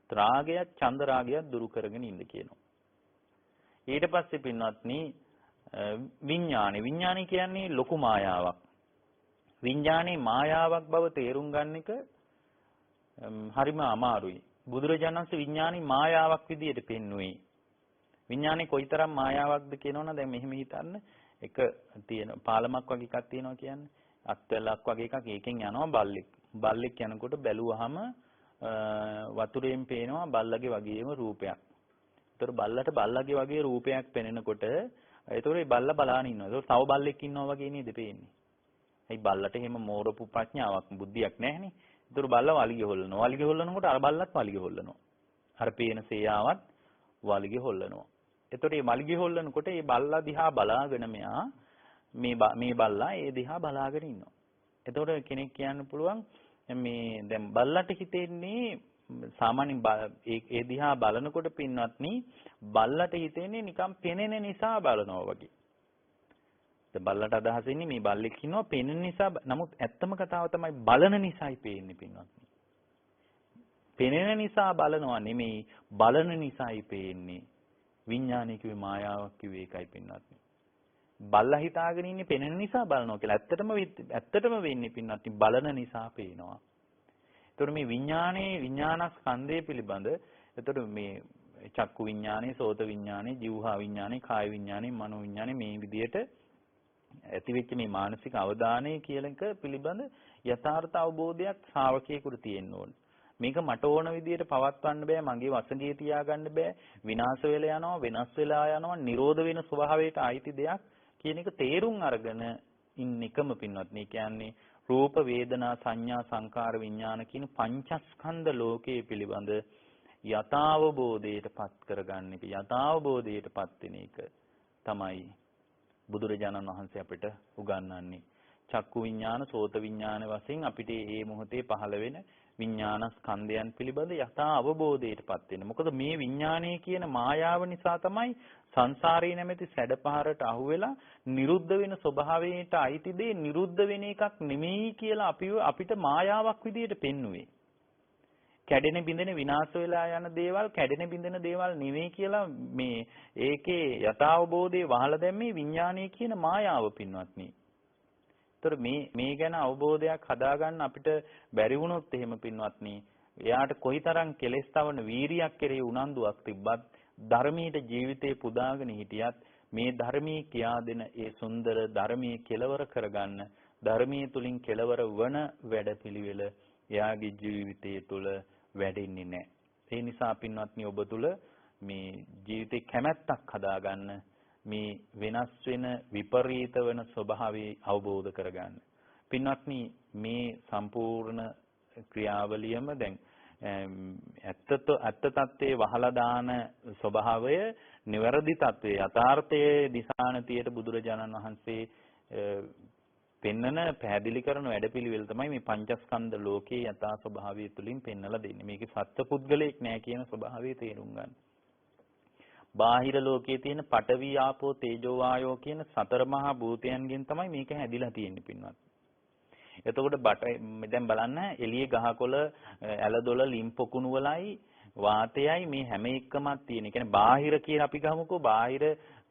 රාගයත්, ඡන්ද රාගයත් දුරු කරගෙන ඉන්න කියනවා. ඊට පස්සේ පින්වත්නි විඥානය කියන්නේ ලොකු මායාවක්. විඥානේ මායාවක් බව තේරුම් ගන්න එක හරිම අමාරුයි. බුදුරජාණන් වහන්සේ විඥානේ මායාවක් විදියට පෙන්වුවේ. විඥානේ කොයිතරම් මායාවක්ද කියනවනම් දැන් මෙහෙම හිතන්න එක තියෙන පාලමක් වගේ එකක් තියෙනවා කියන්නේ අත්වැලක් වගේ එකක් ඒකෙන් යනවා බල්ලෙක්. බල්ලෙක් යනකොට බැලුවාම වතුරෙන් පේනවා බල්ලගේ වගේම රූපයක්. ඒතර බල්ලට බල්ලගේ වගේ රූපයක් පෙනෙනකොට ඒතර ඒ බල්ලා බලාගෙන ඉන්නවා. ඒතර තව බල්ලෙක් ඉන්නවා වගේ නේද පේන්නේ. ඒ බල්ලට එහෙම මෝරපු ප්‍රඥාවක් බුද්ධියක් නැහැනේ. ඒතර බල්ලා වලිගය හොල්ලනවා. වලිගය හොල්ලනකොට අර බල්ලත් වලිගය හොල්ලනවා. අර පේන සේයාවත් වලිගය හොල්ලනවා. ඒතර මේ වලිගය හොල්ලනකොට මේ බල්ලා දිහා බලාගෙන මෙයා මේ බල්ලා ඒ දිහා බලාගෙන ඉන්නවා. ඒතර කෙනෙක් කියන්න පුළුවන් මේ දැන් බල්ලට හිතෙන්නේ සාමාන්‍යයෙන් ඒ දිහා බලනකොට පින්වත්නි බල්ලට හිතෙන්නේ නිකන් පෙනෙන නිසා බලනවා වගේ. බල්ලට අදහස් වෙන්නේ මේ බල්ලෙක් ඉන්නවා පෙනෙන නිසා. නමුත් ඇත්තම කතාව තමයි බලන නිසායි පේන්නේ පින්වත්නි. පෙනෙන නිසා බලනවා නෙමෙයි බලන නිසායි පේන්නේ. විඥානය කිව්වේ මායාවක් කිව්වේ ඒකයි පින්වත්නි. බල්ලා හිතාගෙන ඉන්නේ පෙනෙන නිසා බලනවා කියලා. ඇත්තටම වෙන්නේ පින්වත්නි බලන නිසා පේනවා. ඒතකොට මේ විඥානස්කන්ධය පිළිබඳ ඒතකොට මේ චක්කු විඥානේ, සෝත විඥානේ, જીවහා විඥානේ, කාය විඥානේ, මනෝ විඥානේ මේ විදිහට ඇතිවෙච්ච මේ මානසික අවධානය කියන එක පිළිබඳ යථාර්ථ අවබෝධයක් ශ්‍රාවකයෙකුට තියෙන්න ඕන. මේක මට ඕන විදිහට පවත්වන්න බෑ, මගේ වසඟේ තියාගන්න බෑ, විනාශ වෙලා යනවා, වෙනස් වෙලා යනවා, නිරෝධ වෙන ස්වභාවයට අයිති දෙයක් කියන එක තේරුම් අරගෙන ඉන්න එකම පින්වත්නි. කියන්නේ රූප, වේදනා, සංඥා, සංකාර, විඥාන කියන පංචස්කන්ධ ලෝකයේ පිළිබඳ යථාවබෝධයට පත් කරගන්න එක, යථාවබෝධයට පත් වෙන එක තමයි බුදුරජාණන් වහන්සේ අපිට උගන්වන්නේ. චක්කු විඥාන, සෝත විඥාන වශයෙන් අපිට මේ මොහොතේ පහළ වෙන විඥාන ස්කන්ධයන් පිළිබඳ යථා අවබෝධයටපත් වෙන්න. මොකද මේ විඥානය කියන මායාව නිසා තමයි සංසාරේ නැමැති සැඩපහරට අහුවෙලා නිරුද්ධ වෙන ස්වභාවයට අයිති දේ නිරුද්ධ වෙන එකක් නෙමෙයි කියලා අපිට මායාවක් විදියට පෙන්වුවේ. කැඩෙන බිඳෙන විනාශ වෙලා යන දේවල් කැඩෙන බිඳෙන දේවල් නෙවෙයි කියලා මේ ඒකේ යථාබෝධයේ වහලා දැම්මේ විඥානය කියන මායාව පින්වත්නි. ඒතර මේ ගැන අවබෝධයක් හදාගන්න අපිට බැරි වුණොත් එහෙම පින්වත්නි එයාට කොයිතරම් කෙලෙස් තවන වීරියක් කෙරෙහි උනන්දුවක් තිබ්බත් ධර්මීය ජීවිතේ පුදාගෙන හිටියත් මේ ධර්මී කියා දෙන ඒ සුන්දර ධර්මයේ කෙලවර කරගන්න ධර්මයේ තුලින් කෙලවර වන වැඩපිළිවෙල එයාගේ ජීවිතය තුළ වැඩෙන්නේ නැහැ. ඒ නිසා පින්වත්නි ඔබ තුළ මේ ජීවිතේ කැමැත්තක් හදාගන්න මේ වෙනස් වෙන විපරීත වෙන ස්වභාවය අවබෝධ කරගන්න. පින්වත්නි මේ සම්පූර්ණ ක්‍රියාවලියම දැන් ඇත්ත තත්ත්වයේ වහලා දාන ස්වභාවය නිවැරදි තත්ත්වයේ යථාර්ථයේ දිශානතියට බුදුරජාණන් වහන්සේ පෙන්නන පැහැදිලි කරන වැඩපිළිවෙල තමයි මේ පංචස්කන්ධ ලෝකයේ යථා ස්වභාවය තුලින් පෙන්නලා දෙන්නේ. මේකේ සත්පුද්ගලයක් නෑ කියන ස්වභාවය තේරුම් ගන්න. බාහිර ලෝකයේ තියෙන පඨවි ආපෝ තේජෝ වායෝ කියන සතර මහා භූතයන්ගෙන් තමයි මේක හැදිලා තියෙන්නේ පින්වත්. එතකොට දැන් බලන්න එළියේ ගහකොළ ඇලදොල ලිම් පොකුණු වලයි වාතයයි මේ හැම එකමක් තියෙන. ඒ කියන්නේ බාහිර කියලා අපි ගමුකෝ බාහිර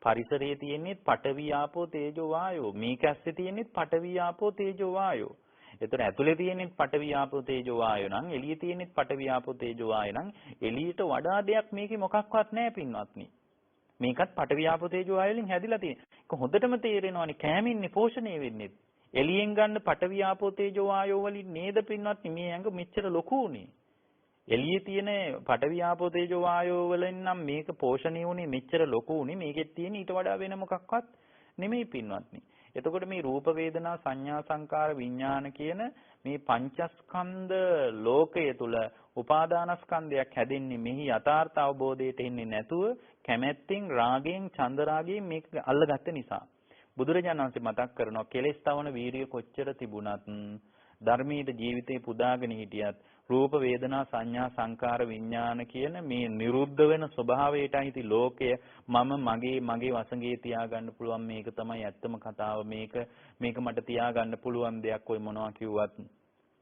පරිසරයේ තියෙන්නේ පඨවි ආපෝ තේජෝ වායෝ. මේක ඇස්සේ තියෙන්නේ පඨවි ආපෝ තේජෝ වායෝ. එතකොට ඇතුලේ තියෙන්නේ පඨවි ආපෝ තේජෝ වායෝ නම් එළියේ තියෙන්නේ පඨවි ආපෝ තේජෝ වායෝ නම් එළියට වඩා දෙයක් මේකේ මොකක්වත් නැහැ පින්වත්නි. මේකත් පඨවි ආපෝ තේජෝ වායෝ වලින් හැදිලා තියෙන්නේ. ඒක හොඳටම තේරෙනවානේ කෑමින්නේ පෝෂණය වෙන්නේ. එළියෙන් ගන්න පඨවි ආපෝ තේජෝ වායෝ වලින් නේද පින්වත්නි මේ ඇඟ මෙච්චර ලොකු උනේ. එළියේ තියෙන පඨවි ආපෝ තේජෝ වායෝ වලින් නම් මේක පෝෂණය වුණේ මෙච්චර ලොකු උනේ. මේකෙත් තියෙන ඊට වඩා වෙන මොකක්වත් නෙමෙයි පින්වත්නි. එතකොට මේ රූප වේදනා සංඥා සංකාර විඥාන කියන මේ පංචස්කන්ධ ලෝකය තුල උපාදානස්කන්ධයක් හැදෙන්නේ මෙහි යථාර්ථ අවබෝධයට එන්නේ නැතුව කැමැත්තෙන් රාගයෙන් ඡන්ද රාගයෙන් මේක අල්ලගත්ත නිසා. බුදුරජාණන් වහන්සේ මතක් කරනවා කෙලෙස් තවන වීරිය කොච්චර තිබුණත් ධර්මීය ජීවිතේ පුදාගෙන හිටියත් රූප වේදනා සංඥා සංකාර විඥාන කියන මේ නිරුද්ධ වෙන ස්වභාවයටයි ඉති ලෝකය මම මගේ වසඟේ තියාගන්න පුළුවන් මේක තමයි ඇත්තම කතාව මේක මට තියාගන්න පුළුවන් දෙයක් ඔය මොනවා කිව්වත්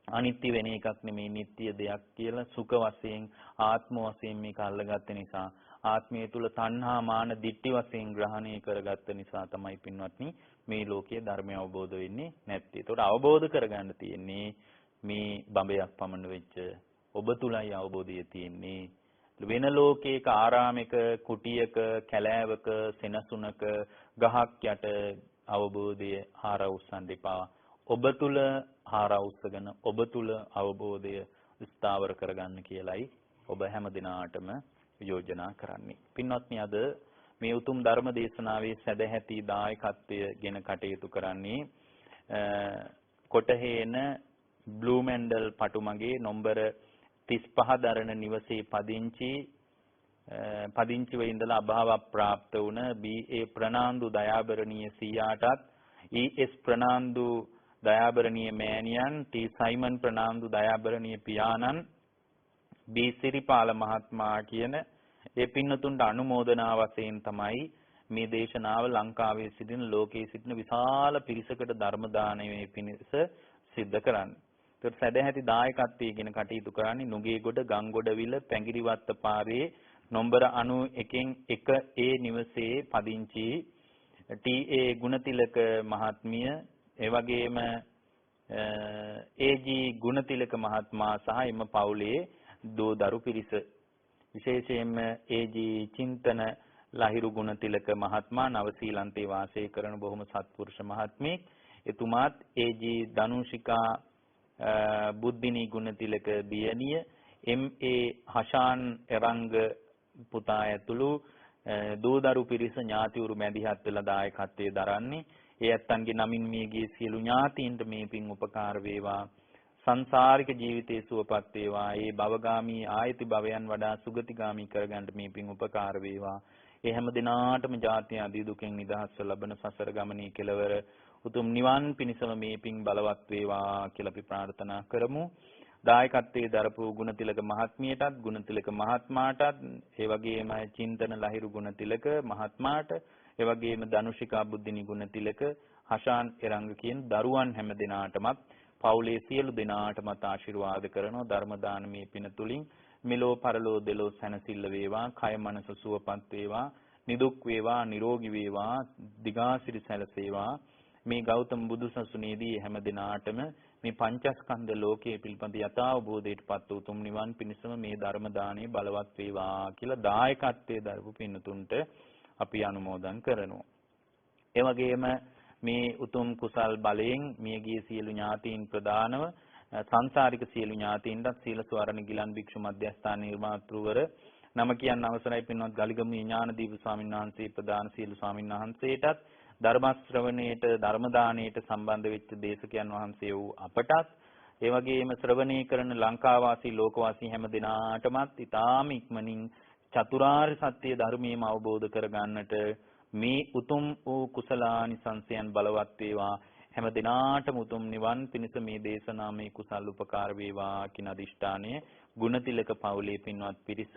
අනිත්‍ය වෙන එකක් නෙමෙයි නිට්ටය දෙයක් කියලා සුඛ වශයෙන් ආත්ම වශයෙන් මේක අල්ලගත්ත නිසා ආත්මය තුල තණ්හා මාන දිට්ඨි වශයෙන් ග්‍රහණය කරගත්ත නිසා තමයි පින්වත්නි මේ ලෝකයේ ධර්මය අවබෝධ වෙන්නේ නැත්තේ. ඒකට අවබෝධ කරගන්න තියෙන්නේ මේ බඹයක් පමණ වෙච්ච ඔබ තුලයි අවබෝධය තියෙන්නේ. වෙන ලෝකයක ආරාමයක කුටියක කැලෑවක සෙනසුනක ගහක් යට අවබෝධය ආරවුස්සන් දෙපා. ඔබ තුල ආරවුස්සගෙන ඔබ තුල අවබෝධය ස්ථාවර කරගන්න කියලයි ඔබ හැම දිනාටම යෝජනා කරන්නේ. පින්වත්නි අද මේ උතුම් ධර්ම දේශනාවේ සැදැහැති දායකත්වය ගෙන කටයුතු කරන්නේ කොටහේන බ්ලූමෙන්ඩල් පටුමගේ නම්බර 35 දරණ නිවසේ පදිංචිව ඉඳලා අභාව ප්‍රාප්ත වුණ බී.ඒ. ප්‍රනාන්දු දයාබරණීය සීයාටත් ඊ.එස්. ප්‍රනාන්දු දයාබරණීය මෑණියන් ටී. සයිමන් ප්‍රනාන්දු දයාබරණීය පියාණන් බී. සිරිපාල මහත්මයා කියන ඒ පින්නතුන්ට අනුමෝදනා වශයෙන් තමයි මේ දේශනාව ලංකාවේ සිටින ලෝකයේ සිටින විශාල පිරිසකට ධර්ම දානයේ පිණිස සිද්ධ කරන්නේ. ඒත් සැදැහැති දායකත්වයෙන් කටයුතු කරන්නේ නුගේගොඩ ගංගොඩවිල පැංගිරිවත්ත පාරේ නම්බර 91 A නිවසේ පදිංචි ටී.ඒ. ගුණතිලක මහත්මිය ඒ වගේම ඒ.ජී. ගුණතිලක මහත්මයා සහ එම පවුලේ දෝ දරු පිරිස විශේෂයෙන්ම ඒ.ජී. චින්තන ලහිරු ගුණතිලක මහත්මයා නවසීලන්තේ වාසය කරන බොහොම සත්පුරුෂ මහත්මියක්. එතුමාත් ඒ.ජී. ධනුෂිකා බුද්ධිනී ගුණතිලක දියණිය එම්.ඒ. හෂාන් එරංග පුතා ඇතුළු දෝදරු පිරිස ඥාතිවරු මැදිහත් වෙලා දායකත්වයේ දරන්නේ. ඒ ඇත්තන්ගේ නමින් මියගිය සියලු ඥාතීන්ට මේ පින් උපකාර වේවා. සංසාරික ජීවිතයේ සුවපත් වේවා. ඒ භවගාමී ආයති භවයන් වඩා සුගතිගාමී කරගන්න මේ පින් උපකාර වේවා. ඒ හැම දිනාටම ජාති ආදී දුකෙන් නිදහස්ව ලබන සසර ගමනේ කෙලවර උතුම් නිවන් පිණිසම මේ පින් බලවත් වේවා කියලා අපි ප්‍රාර්ථනා කරමු. දායකත්වයේ දරපු ගුණතිලක මහත්මියටත් ගුණතිලක මහත්මයාටත් ඒ වගේම චින්තන ලහිරු ගුණතිලක මහත්මයාට ඒ වගේම ධනුෂිකා බුද්ධිනී ගුණතිලක හෂාන් එරංග කියන දරුවන් හැම දිනාටමත් පවුලේ සියලු දෙනාටමත් ආශිර්වාද කරනවා. ධර්ම දානමේ පින තුලින් මෙලෝ පරලෝ දෙලෝ සැනසෙල්ල වේවා. කය මනස සුවපත් වේවා. නිදුක් වේවා. නිරෝගී වේවා. දිගාසිරි සැලසේවා. මේ ගෞතම බුදුසසුනේදී හැම දිනාටම මේ පංචස්කන්ධ ලෝකයේ පිළිබඳ යථාබෝධයටපත් වූ උතුම් නිවන් පිණිසම මේ ධර්ම දාණය බලවත් වේවා කියලා දායකත්වයේ දරපු පින්නතුන්ට අපි අනුමෝදන් කරනවා. ඒ වගේම මේ උතුම් කුසල් බලයෙන් මියගිය සියලු ඥාතීන් ප්‍රදානව සංසාරික සියලු ඥාතීන්ටත් සීල ස්වරණ ගිලන් භික්ෂු මධ්‍යස්ථාන නිර්මාතෘවර නම කියන්න අවසරයි පින්වත් ගලිගමුවේ ඥානදීප ස්වාමීන් වහන්සේ ප්‍රදාන සීල ස්වාමීන් වහන්සේටත් ධර්ම ශ්‍රවණයට ධර්ම දාණයට සම්බන්ධ වෙච්ච දේශකයන් වහන්සේ වූ අපටත් ඒ වගේම ශ්‍රවණය කරන ලංකාවාසී ලෝකවාසී හැම දිනාටමත් ඊටාම ඉක්මනින් චතුරාර්ය සත්‍ය ධර්මයේම අවබෝධ කරගන්නට මේ උතුම් වූ කුසලානිසංසයන් බලවත් වේවා හැම දිනාටම උතුම් නිවන් පිණිස මේ දේශනාමය කුසල් උපකාර වේවා කියන අදිෂ්ඨානය ගුණතිලක පවුලේ පින්වත් පිරිස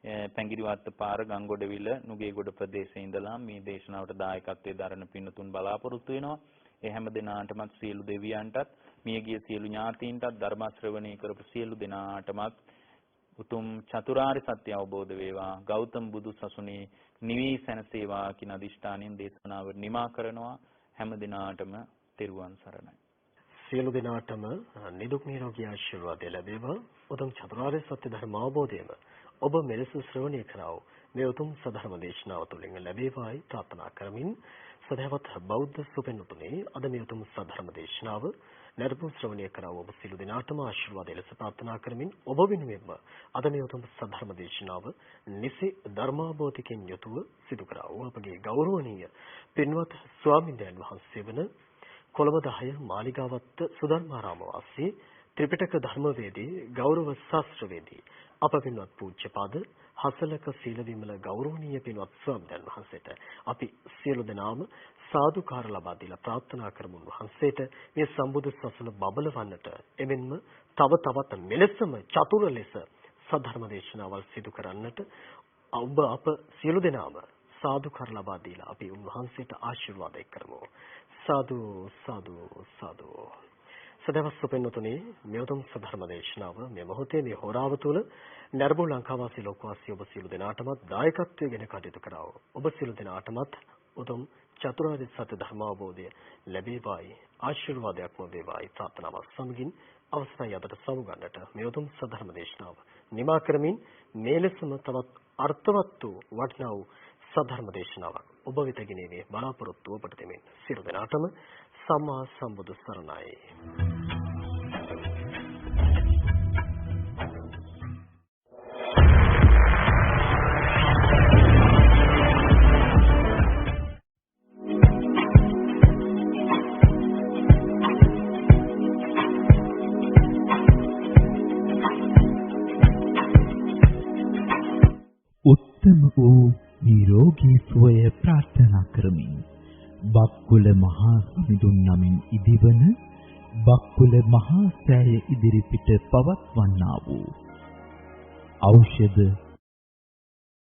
පැංගිරිවත්ත පාර ගංගොඩවිල නුගේගොඩ ප්‍රදේශයේ ඉඳලා මේ දේශනාවට දායකත්වයේ දරන පින්තුන් බලාපොරොත්තු වෙනවා. ඒ හැම දිනාටමත් සියලු දෙවියන්ටත් මියගිය සියලු ඥාතීන්ටත් ධර්ම ශ්‍රවණය කරපු සියලු දෙනාටමත් උතුම් චතුරාර්ය සත්‍ය අවබෝධ වේවා. ගෞතම බුදු සසුනේ නිවී සැනසේවා කියන අදිෂ්ඨානයෙන් දේශනාව නිමා කරනවා. හැම දිනාටම තෙරුවන් සරණයි. සියලු දෙනාටම නිදුක් නිරෝගී ආශිර්වාද ලැබේවා. උතුම් චතුරාර්ය සත්‍ය ධර්ම අවබෝධයම ඔබ මෙලෙස ශ්‍රවණය කරව මේ උතුම් සධර්ම දේශනාව තුළින් ලැබේවායි ප්‍රාර්ථනා කරමින් සදහවත් බෞද්ධ සුපෙන්තුනේ අද මේ උතුම් සධර්ම දේශනාව නිර්පුන් ශ්‍රවණය කරව ඔබ සියලු දෙනාටම ආශිර්වාද ලෙස ප්‍රාර්ථනා කරමින් ඔබ වෙනුවෙන්ම අද මේ උතුම් සධර්ම දේශනාව නිසි ධර්මාභෝධිකෙන් යුතුව සිදු කරව අපගේ ගෞරවනීය පින්වත් ස්වාමීන් වහන්සේ වන කොළඹ 10 මාලිගාවත්ත සුධර්මාරාම වාසී ත්‍රිපිටක ධර්මවේදී ගෞරව ශාස්ත්‍රවේදී අප පින්වත් පූජ්‍යපාද හසලක සීලවිමල ගෞරවනීය පින්වත් ස්වාමීන් වහන්සේට අපි සියලු දෙනාම සාදුකාර ලබා දීලා ප්‍රාර්ථනා කරමු වහන්සේට මේ සම්බුදු සසුන බබලවන්නට එමෙන්ම තව තවත් මෙලෙසම චතුර ලෙස සද්ධර්ම දේශනාවල් සිදු කරන්නට ඔබ අප සියලු දෙනාම සාදුකාර ලබා දීලා අපි උන්වහන්සේට ආශිර්වාද කරමු. සාදු සාදු සාදු. සදහවත් සුපෙන්වතුනි මේ උතුම් සධර්ම දේශනාව මේ මොහොතේ මේ හෝරාව තුළ නර්බු ලංකාවාසී ලෝකවාසී ඔබ සියලු දෙනාටමත් දායකත්වයෙන් ගෙන කටයුතු කරව. ඔබ සියලු දෙනාටමත් උතුම් චතුරාර්ය සත්‍ය ධර්ම අවබෝධය ලැබේවායි ආශිර්වාදයක්ම වේවායි ප්‍රාර්ථනාවක් සමගින් අවසරයි අදට සමුගන්නට මේ උතුම් සධර්ම දේශනාව නිමා කරමින් මේ ලෙසම තවත් අර්ථවත් වූ වටිනා වූ සධර්ම දේශනාවක් ඔබ වෙත ගෙනීමේ බලාපොරොත්තු ඔබට දෙමින් සියලු දෙනාටම සම්මා සම්බුදු සරණයි. උත්තම වූ නිරෝගී සුවය ප්‍රාර්ථනා කරමින් බක්කුල මහා සමිඳුන් නමින් ඉදිවන බක්කුල මහා සෑය ඉදිරිපිට පවත්වන්නා වූ ඖෂධ